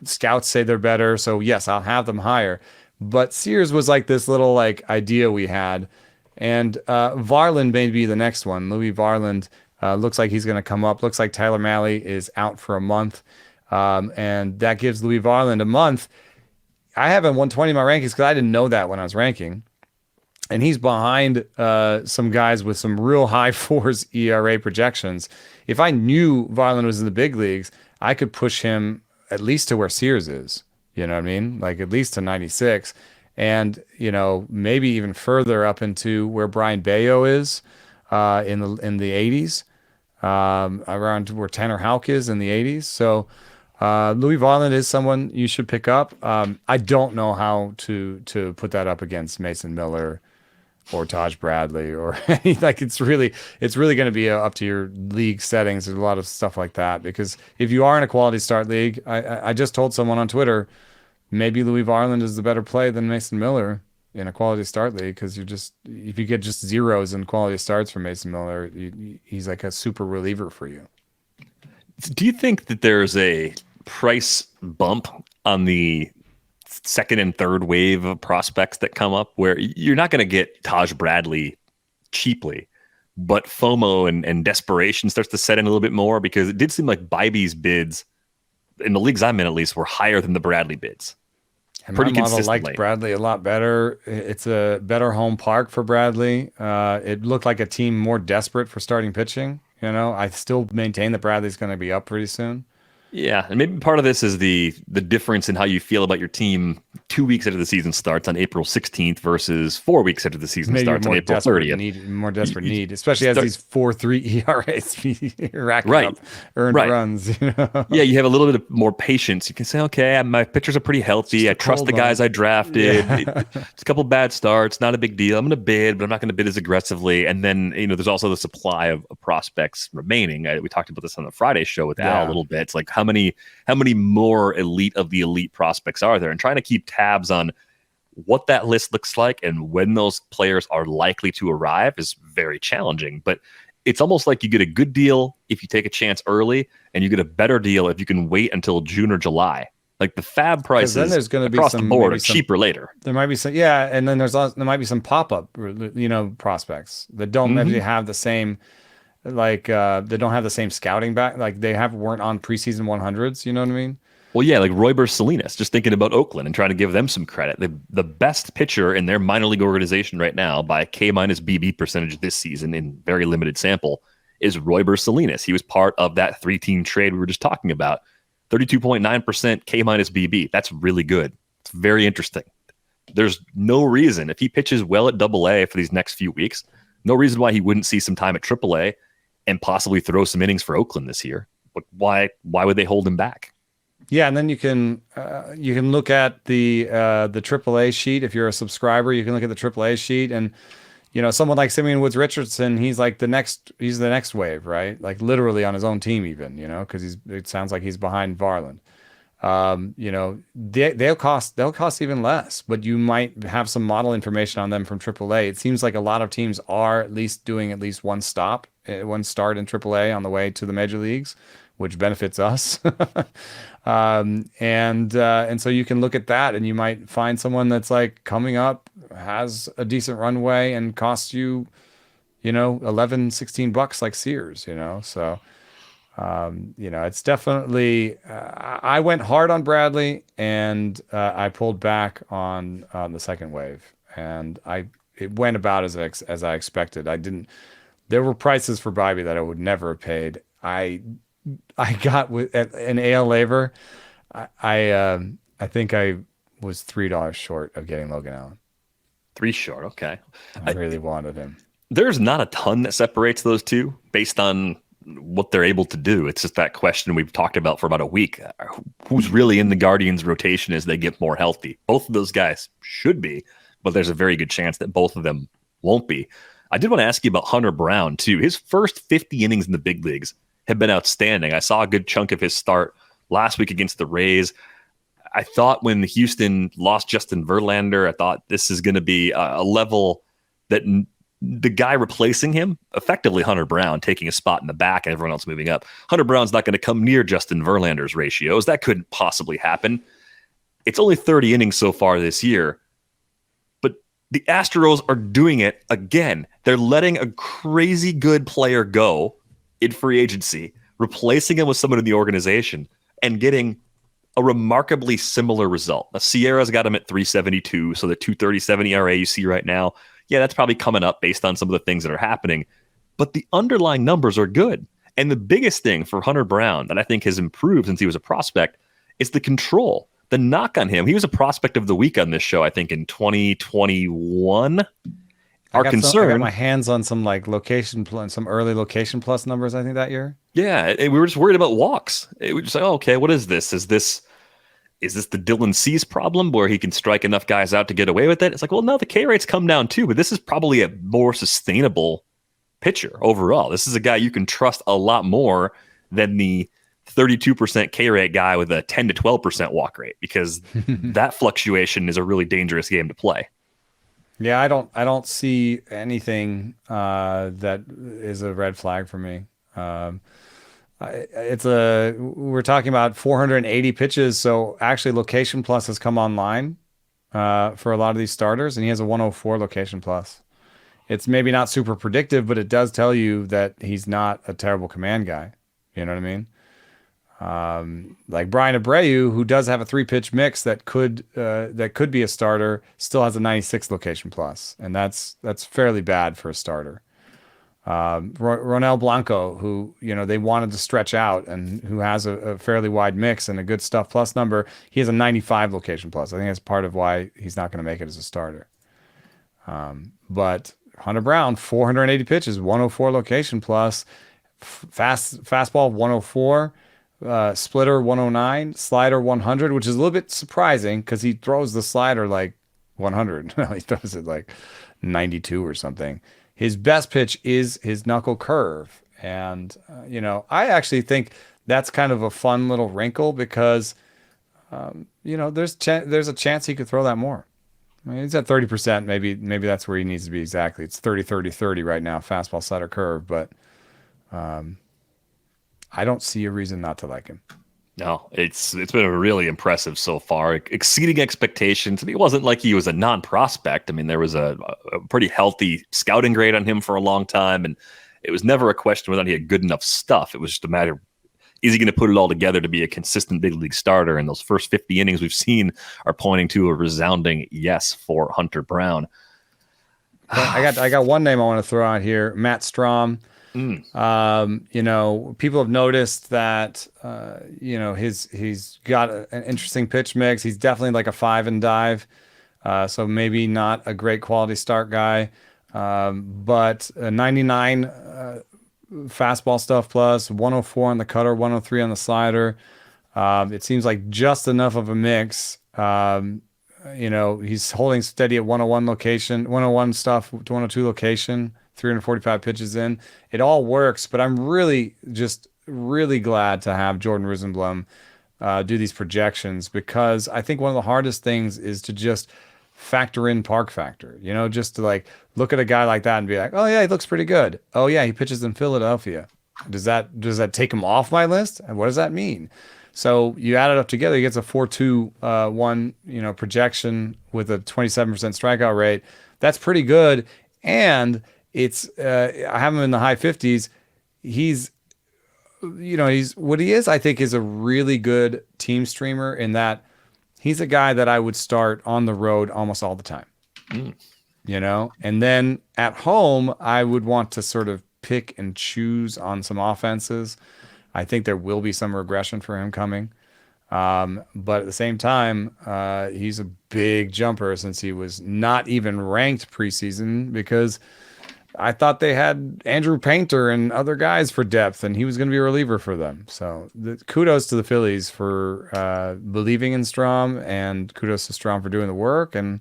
S2: scouts say they're better. So yes, I'll have them higher. But Sears was like this little like idea we had, and Varland may be the next one. Louis Varland looks like he's going to come up. Looks like Tyler Mahle is out for a month, and that gives Louis Varland a month. I have him 120 in my rankings because I didn't know that when I was ranking. And he's behind some guys with some real high fours ERA projections. If I knew Varland was in the big leagues, I could push him at least to where Sears is. You know what I mean? Like at least to 96. And, maybe even further up into where Brian Bayo is in the 80s, around where Tanner Houck is in the 80s. So Louis Varland is someone you should pick up. I don't know how to put that up against Mason Miller or Taj Bradley or like it's really going to be up to your league settings. There's a lot of stuff like that because if you are in a quality start league, I just told someone on Twitter, maybe Louis Varland is the better play than Mason Miller in a quality start league because if you get just zeros in quality starts from Mason Miller, he's like a super reliever for you.
S1: Do you think that there's a price bump on the second and third wave of prospects that come up where you're not going to get Taj Bradley cheaply, but FOMO and desperation starts to set in a little bit more because it did seem like Bybee's bids in the leagues I'm in, at least, were higher than the Bradley bids.
S2: And pretty my model liked Bradley a lot better. It's a better home park for Bradley. It looked like a team more desperate for starting pitching. I still maintain that Bradley's going to be up pretty soon.
S1: Yeah, and maybe part of this is the difference in how you feel about your team 2 weeks after the season starts on April 16th versus 4 weeks after the season starts on April 30th.
S2: More desperate need, especially as these 4.3 ERAs racking up earned runs.
S1: Yeah, you have a little bit more patience. You can say, okay, my pitchers are pretty healthy. I trust the guys I drafted. Yeah. It's a couple bad starts, not a big deal. I'm going to bid, but I'm not going to bid as aggressively. And then there's also the supply of prospects remaining. We talked about this on the Friday show with Al a little bit. It's like how many more elite of the elite prospects are there, and trying to keep tabs on what that list looks like and when those players are likely to arrive is very challenging. But it's almost like you get a good deal if you take a chance early, and you get a better deal if you can wait until June or July. Like the fab prices then there's going to be across the board are cheaper later.
S2: There might be some, and then there might be some pop-up prospects that don't maybe have the same they don't have the same scouting back, like they weren't on preseason 100s. You know what I mean?
S1: Well, yeah, like Royber Salinas, just thinking about Oakland and trying to give them some credit. The best pitcher in their minor league organization right now by K-minus BB percentage this season in very limited sample is Royber Salinas. He was part of that 3-team trade we were just talking about. 32.9% K-minus BB. That's really good. It's very interesting. There's no reason, if he pitches well at AA for these next few weeks, no reason why he wouldn't see some time at AAA and possibly throw some innings for Oakland this year. But why would they hold him back?
S2: Yeah, and then you can look at the AAA sheet. If you're a subscriber, you can look at the AAA sheet, and someone like Simeon Woods Richardson, he's the next wave, right? Like literally on his own team, even because it sounds like he's behind Varland. They'll cost even less, but you might have some model information on them from AAA. It seems like a lot of teams are at least doing at least one start in AAA on the way to the major leagues, which benefits us. And so you can look at that and you might find someone that's like coming up, has a decent runway and costs you, 11, $16 like Sears, so it's definitely, I went hard on Bradley and I pulled back on the second wave, and it went about as I expected. There were prices for Bobby that I would never have paid. I got with an AL labor. I think I was $3 short of getting Logan Allen.
S1: 3 short. Okay.
S2: I really wanted him.
S1: There's not a ton that separates those two based on what they're able to do. It's just that question we've talked about for about a week. Who's really in the Guardians rotation as they get more healthy? Both of those guys should be, but there's a very good chance that both of them won't be. I did want to ask you about Hunter Brown, too. His first 50 innings in the big leagues have been outstanding. I saw a good chunk of his start last week against the Rays. I thought when Houston lost Justin Verlander, I thought this is going to be a level that the guy replacing him, effectively Hunter Brown, taking a spot in the back and everyone else moving up. Hunter Brown's not going to come near Justin Verlander's ratios. That couldn't possibly happen. It's only 30 innings so far this year, but the Astros are doing it again. They're letting a crazy good player go in free agency, replacing him with someone in the organization, and getting a remarkably similar result. Now, Sierra's got him at 372, so the 237 ERA you see right now, yeah, that's probably coming up based on some of the things that are happening, but the underlying numbers are good. And the biggest thing for Hunter Brown that I think has improved since he was a prospect is the control. The knock on him, he was a prospect of the week on this show, I think, in 2021. I got
S2: my hands on some some early location plus numbers, I think, that year.
S1: Yeah, we were just worried about walks. We were just like, oh, okay, what is this? Is this the Dylan Cease problem where he can strike enough guys out to get away with it? It's like, well, no, the K rates come down too, but this is probably a more sustainable pitcher overall. This is a guy you can trust a lot more than the 32% K rate guy with a 10 to 12% walk rate, because that fluctuation is a really dangerous game to play.
S2: Yeah, I don't see anything that is a red flag for me. We're talking about 480 pitches, so actually Location Plus has come online for a lot of these starters, and he has a 104 Location Plus. It's maybe not super predictive, but it does tell you that he's not a terrible command guy. You know what I mean? Like Brian Abreu, who does have a 3-pitch mix that could be a starter, still has a 96 Location Plus, and that's fairly bad for a starter. Ronel Blanco, who they wanted to stretch out and who has a fairly wide mix and a good stuff plus number, he has a 95 Location Plus. I think that's part of why he's not going to make it as a starter. But Hunter Brown, 480 pitches, 104 Location Plus, fastball 104. Splitter 109, slider 100, which is a little bit surprising because he throws the slider like 100. He throws it like 92 or something. His best pitch is his knuckle curve. And, I actually think that's kind of a fun little wrinkle because, there's a chance he could throw that more. I mean, he's at 30%. Maybe that's where he needs to be exactly. It's 30-30-30 right now, fastball, slider, curve. But, I don't see a reason not to like him.
S1: No, it's been really impressive so far, exceeding expectations. I mean, it wasn't like he was a non-prospect. I mean, there was a pretty healthy scouting grade on him for a long time, and it was never a question whether he had good enough stuff. It was just a matter of, is he going to put it all together to be a consistent big league starter? And those first 50 innings we've seen are pointing to a resounding yes for Hunter Brown.
S2: I got one name I want to throw out here, Matt Strahm. People have noticed that, he's got an interesting pitch mix. He's definitely like a 5 and dive. So maybe not a great quality start guy. But a 99 fastball stuff plus, 104 on the cutter, 103 on the slider. It seems like just enough of a mix. He's holding steady at 101 location, 101 stuff to 102 location. 345 pitches in. It all works, but I'm really glad to have Jordan Rosenblum do these projections, because I think one of the hardest things is to just factor in park factor, just to like look at a guy like that and be like, oh yeah, he looks pretty good. Oh yeah, he pitches in Philadelphia. Does that take him off my list? And what does that mean? So you add it up together, he gets a 4.21, projection with a 27% strikeout rate. That's pretty good. And it's I have him in the high 50s. He's what he is, I think, is a really good team streamer in that he's a guy that I would start on the road almost all the time. And then at home, I would want to sort of pick and choose on some offenses. I think there will be some regression for him coming. But at the same time, he's a big jumper since he was not even ranked preseason because I thought they had Andrew Painter and other guys for depth, and he was going to be a reliever for them. So kudos to the Phillies for believing in Strom, and kudos to Strom for doing the work, and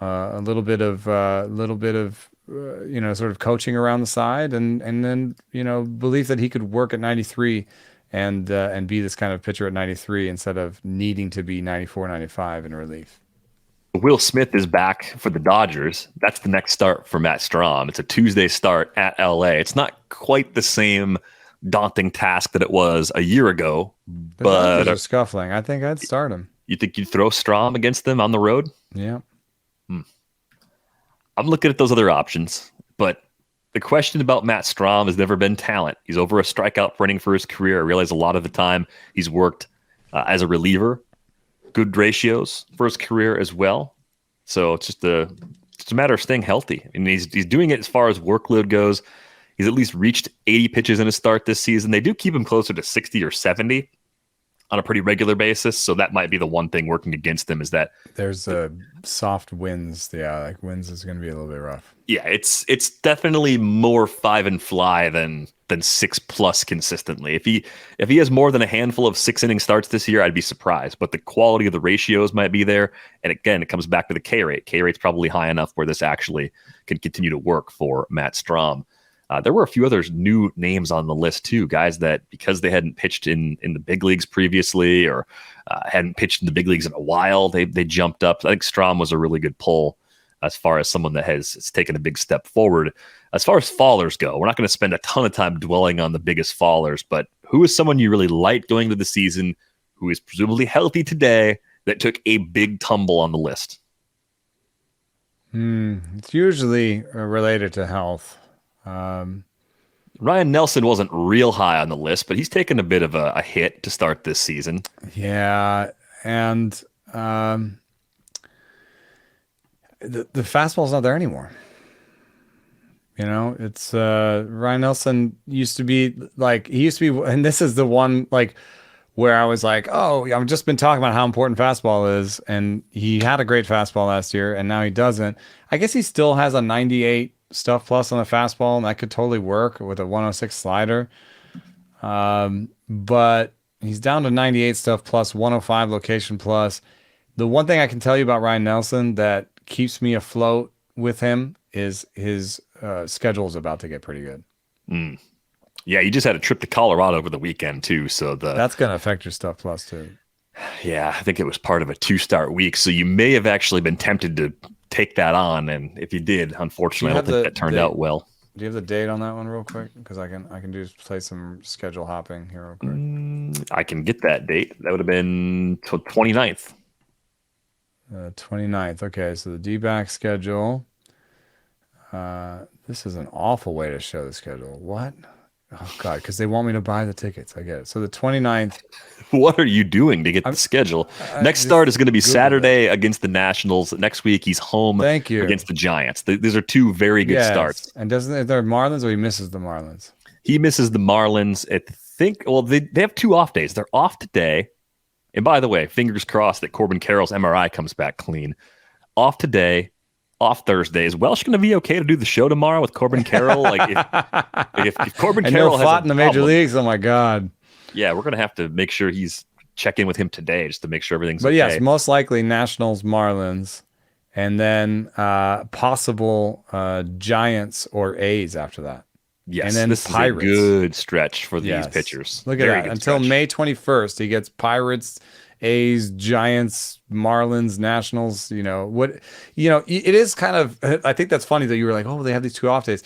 S2: a little bit of sort of coaching around the side, and then belief that he could work at 93 and be this kind of pitcher at 93 instead of needing to be 94, 95 in relief.
S1: Will Smith is back for the Dodgers. That's the next start for Matt Strom. It's a Tuesday start at LA. It's not quite the same daunting task that it was a year ago, but
S2: they're scuffling. I think I'd start him.
S1: You think you'd throw Strom against them on the road?
S2: Yeah.
S1: I'm looking at those other options, but the question about Matt Strom has never been talent. He's over a strikeout per inning for his career. I realize a lot of the time he's worked as a reliever. Good ratios for his career as well. So it's just a matter of staying healthy. And he's doing it as far as workload goes. He's at least reached 80 pitches in his start this season. They do keep him closer to 60 or 70 on a pretty regular basis. So that might be the one thing working against them is that
S2: there's soft winds. Yeah, like winds is going to be a little bit rough.
S1: Yeah, it's definitely more 5 and fly than 6+ consistently. If he has more than a handful of 6-inning starts this year, I'd be surprised. But the quality of the ratios might be there. And again, it comes back to the K rate. K rate's probably high enough where this actually can continue to work for Matt Strom. There were a few other new names on the list too, guys that because they hadn't pitched in the big leagues previously or hadn't pitched in the big leagues in a while, they jumped up. I think Strom was a really good pull as far as someone that has taken a big step forward. As far as fallers go, we're not going to spend a ton of time dwelling on the biggest fallers, but who is someone you really like going into the season, who is presumably healthy today, that took a big tumble on the list?
S2: It's usually related to health.
S1: Ryan Nelson wasn't real high on the list, but he's taken a bit of a hit to start this season.
S2: Yeah, and the fastball's not there anymore. It's Ryan Nelson used to be, and this is the one where I was like, oh, I've just been talking about how important fastball is, and he had a great fastball last year, and now he doesn't. I guess he still has a 98 stuff plus on the fastball, and that could totally work with a 106 slider. But he's down to 98 stuff plus, 105 location plus. The one thing I can tell you about Ryan Nelson that keeps me afloat with him is his schedule is about to get pretty good.
S1: Yeah, you just had a trip to Colorado over the weekend too, so
S2: that's going to affect your stuff plus too.
S1: Yeah, I think it was part of a 2-start week, so you may have actually been tempted to take that on, and if you did, unfortunately, I don't think that turned out well.
S2: Do you have the date on that one real quick? Because I can do play some schedule hopping here real quick.
S1: I can get that date. That would have been 29th.
S2: 29th. Okay, so the D-back schedule. This is an awful way to show the schedule. What? Oh, God, because they want me to buy the tickets. I get it. So the 29th.
S1: What are you doing to get the schedule? Next start is going to be Saturday against the Nationals. Next week, he's home against the Giants. These are two very good starts.
S2: And doesn't there Marlins, or he misses the Marlins?
S1: He misses the Marlins. They have 2 off days. They're off today. And by the way, fingers crossed that Corbin Carroll's MRI comes back clean. Off today. Off Thursday. Is Welsh going to be okay to do the show tomorrow with Corbin Carroll? If Corbin Carroll has
S2: fought in the major leagues, oh my God.
S1: Yeah, we're going to have to make sure he's check in with him today just to make sure everything's
S2: okay.
S1: But
S2: yes, most likely Nationals, Marlins, and then possible Giants or A's after that.
S1: Yes,
S2: and then
S1: this
S2: Pirates.
S1: Is a good stretch for these pitchers.
S2: Look at that. Until May 21st, he gets Pirates, A's, Giants, Marlins, Nationals. It is kind of, I think that's funny that you were like, oh, they have these 2 off days.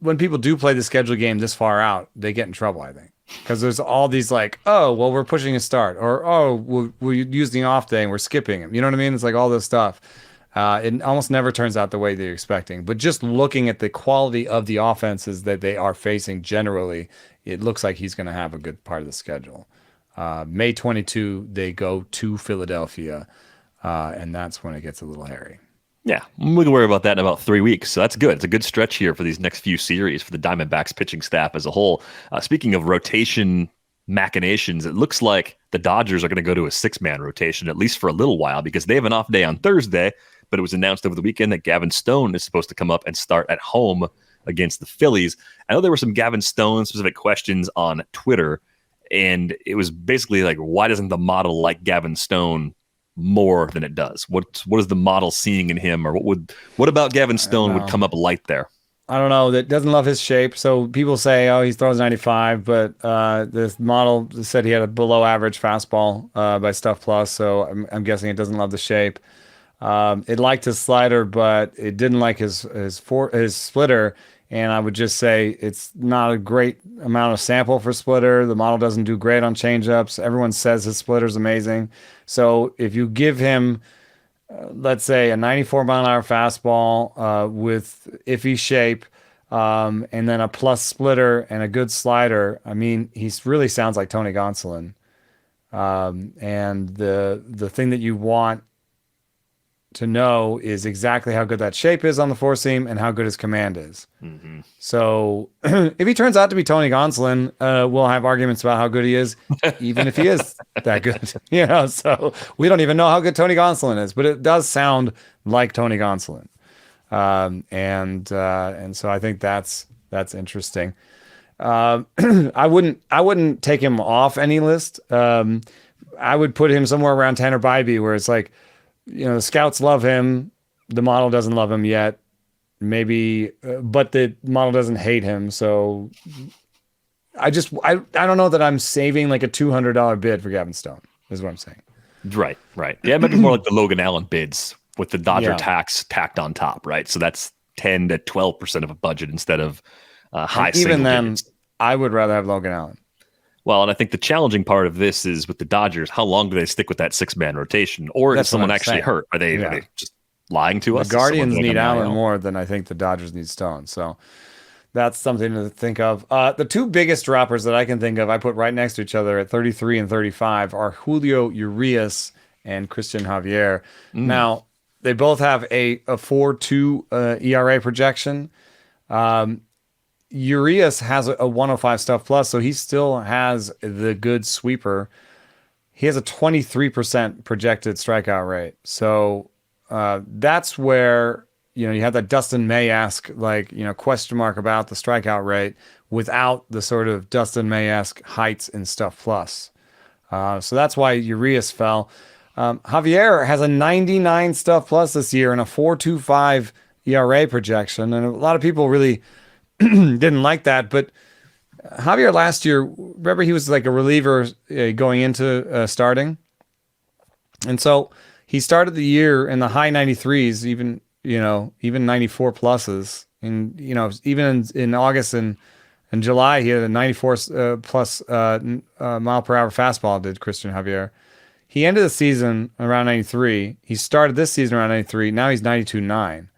S2: when people do play the schedule game this far out, they get in trouble, I think. Because there's all these like, oh, well, we're pushing a start, or oh, we're using the off day and we're skipping him. You know what I mean? It's like all this stuff. It almost never turns out the way that you're expecting. But just looking at the quality of the offenses that they are facing generally, it looks like he's going to have a good part of the schedule. May 22, they go to Philadelphia, and that's when it gets a little hairy.
S1: Yeah, we can worry about that in about 3 weeks. So that's good. It's a good stretch here for these next few series for the Diamondbacks pitching staff as a whole. Speaking of rotation machinations, it looks like the Dodgers are going to go to a 6-man rotation, at least for a little while, because they have an off day on Thursday, but it was announced over the weekend that Gavin Stone is supposed to come up and start at home against the Phillies. I know there were some Gavin Stone specific questions on Twitter, and it was basically like, why doesn't the model like Gavin Stone more than it does? What is the model seeing in him, or what about Gavin Stone would come up light there?
S2: I don't know. That doesn't love his shape. So people say, oh, he throws 95, but this model said he had a below average fastball by Stuff Plus. So I'm guessing it doesn't love the shape. It liked his slider, but it didn't like his splitter. And I would just say it's not a great amount of sample for splitter. The model doesn't do great on changeups. Everyone says his splitter's amazing. So if you give him, let's say, a 94-mile-an-hour fastball with iffy shape, and then a plus splitter and a good slider, I mean, he really sounds like Tony Gonsolin. And the thing that you want to know is exactly how good that shape is on the four seam and how good his command is. Mm-hmm. So if he turns out to be Tony Gonsolin, we'll have arguments about how good he is, even if he is that good. So we don't even know how good Tony Gonsolin is, but it does sound like Tony Gonsolin. And so I think that's interesting. I wouldn't take him off any list. I would put him somewhere around Tanner Bybee, where it's like, the scouts love him. The model doesn't love him yet. Maybe, but the model doesn't hate him. So I don't know that I'm saving like a $200 bid for Gavin Stone, is what I'm saying.
S1: Right. Yeah, it might be more like the Logan Allen bids with the Dodger tax tacked on top, right? So that's 10 to 12% of a budget instead of high single
S2: even then,
S1: digits.
S2: I would rather have Logan Allen.
S1: Well, and I think the challenging part of this is with the Dodgers, how long do they stick with that 6-man rotation? Or is someone actually hurt? Are they just lying to us?
S2: The Guardians need Allen more than I think the Dodgers need Stone. So that's something to think of. The two biggest droppers that I can think of, I put right next to each other at 33 and 35, are Julio Urias and Christian Javier. Now, they both have a 4.2 ERA projection. Urias has a 105 Stuff Plus, so he still has the good sweeper. He has a 23% projected strikeout rate. So that's where, you have that Dustin May-esque, question mark about the strikeout rate without the sort of Dustin May-esque heights in Stuff Plus. So that's why Urias fell. Javier has a 99 Stuff Plus this year and a 4.25 ERA projection. And a lot of people really didn't like that, but Javier last year, remember, he was like a reliever going into starting, and so he started the year in the high 93s, even 94 pluses, and even in August and July he had a 94 plus mile per hour fastball. Did Christian Javier? He ended the season around 93. He started this season around 93. Now he's 92.9.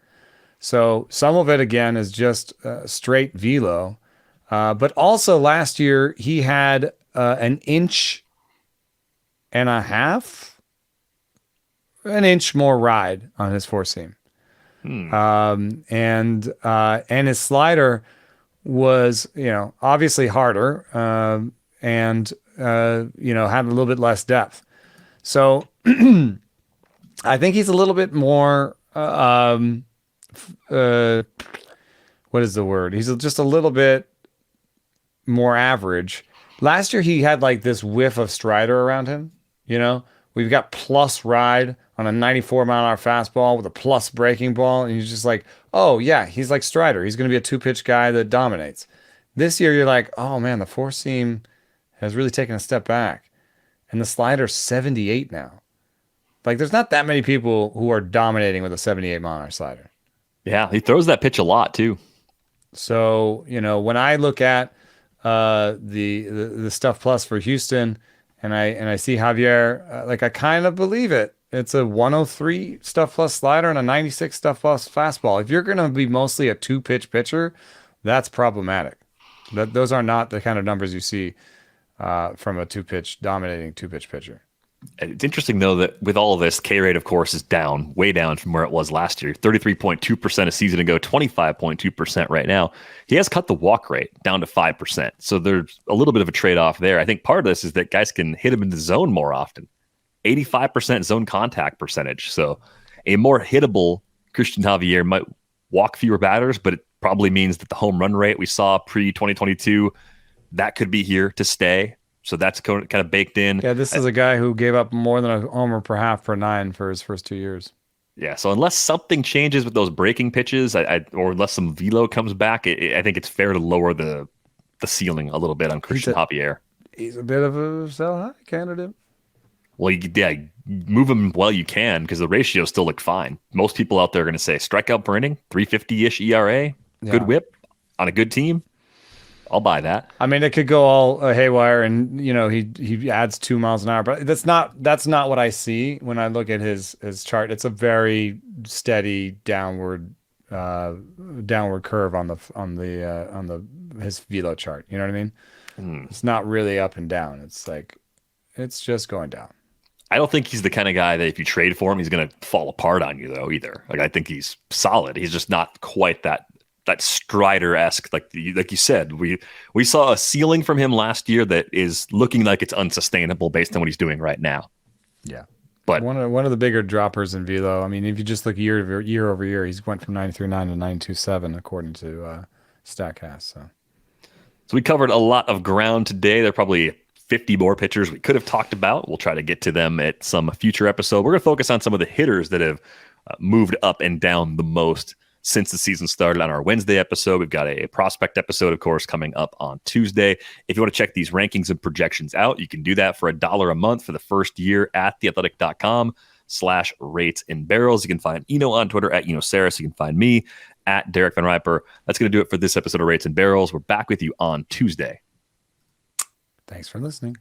S2: So some of it, again, is just straight velo. But also last year, he had an inch more ride on his four seam. And his slider was, obviously harder and had a little bit less depth. So I think he's a little bit more... what is the word? He's just a little bit more average. Last year he had like this whiff of Strider around him. We've got plus ride on a 94-mile-an-hour fastball with a plus breaking ball, and he's just like, oh yeah, he's like Strider. He's going to be a two-pitch guy that dominates. This year you're like, oh man, the four seam has really taken a step back, and the slider's 78 now. Like, there's not that many people who are dominating with a 78-mile-an-hour slider.
S1: Yeah, he throws that pitch a lot too.
S2: So, when I look at the stuff plus for Houston and I see Javier, like I kind of believe it. It's a 103 stuff plus slider and a 96 stuff plus fastball. If you're going to be mostly a two-pitch pitcher, that's problematic. Those are not the kind of numbers you see from a dominating two-pitch pitcher.
S1: It's interesting, though, that with all of this, K rate, of course, is down, way down from where it was last year. 33.2% a season ago, 25.2% right now. He has cut the walk rate down to 5%. So there's a little bit of a trade-off there. I think part of this is that guys can hit him in the zone more often. 85% zone contact percentage. So a more hittable Christian Javier might walk fewer batters, but it probably means that the home run rate we saw pre-2022, that could be here to stay. So that's kind of baked in.
S2: Yeah, this is a guy who gave up more than a homer per half per nine for his first 2 years.
S1: Yeah, so unless something changes with those breaking pitches, or unless some velo comes back, I think it's fair to lower the ceiling a little bit on Christian Javier.
S2: He's a bit of a sell-high candidate.
S1: Well, move him while you can because the ratios still look fine. Most people out there are going to say strikeout per inning, 350-ish ERA, good whip on a good team. I'll buy that.
S2: I mean, it could go all haywire, and he adds 2 miles an hour, but that's not what I see when I look at his chart. It's a very steady downward curve on his velo chart. You know what I mean? It's not really up and down. It's like it's just going down.
S1: I don't think he's the kind of guy that if you trade for him, he's going to fall apart on you though either. Like I think he's solid. He's just not quite that Strider-esque, like you said. We saw a ceiling from him last year that is looking like it's unsustainable based on what he's doing right now.
S2: Yeah,
S1: but
S2: one of the bigger droppers in velo. I mean, if you just look year over year, he's went from 93.9 to 92.7 according to Statcast. So
S1: we covered a lot of ground today. There are probably 50 more pitchers we could have talked about. We'll try to get to them at some future episode. We're going to focus on some of the hitters that have moved up and down the most since the season started on our Wednesday episode. We've got a prospect episode, of course, coming up on Tuesday. If you want to check these rankings and projections out, you can do that for $1 a month for the first year at theathletic.com/rates and barrels. You can find Eno on Twitter at Sears. You can find me at Derek Van Riper. That's going to do it for this episode of Rates and Barrels. We're back with you on Tuesday.
S2: Thanks for listening.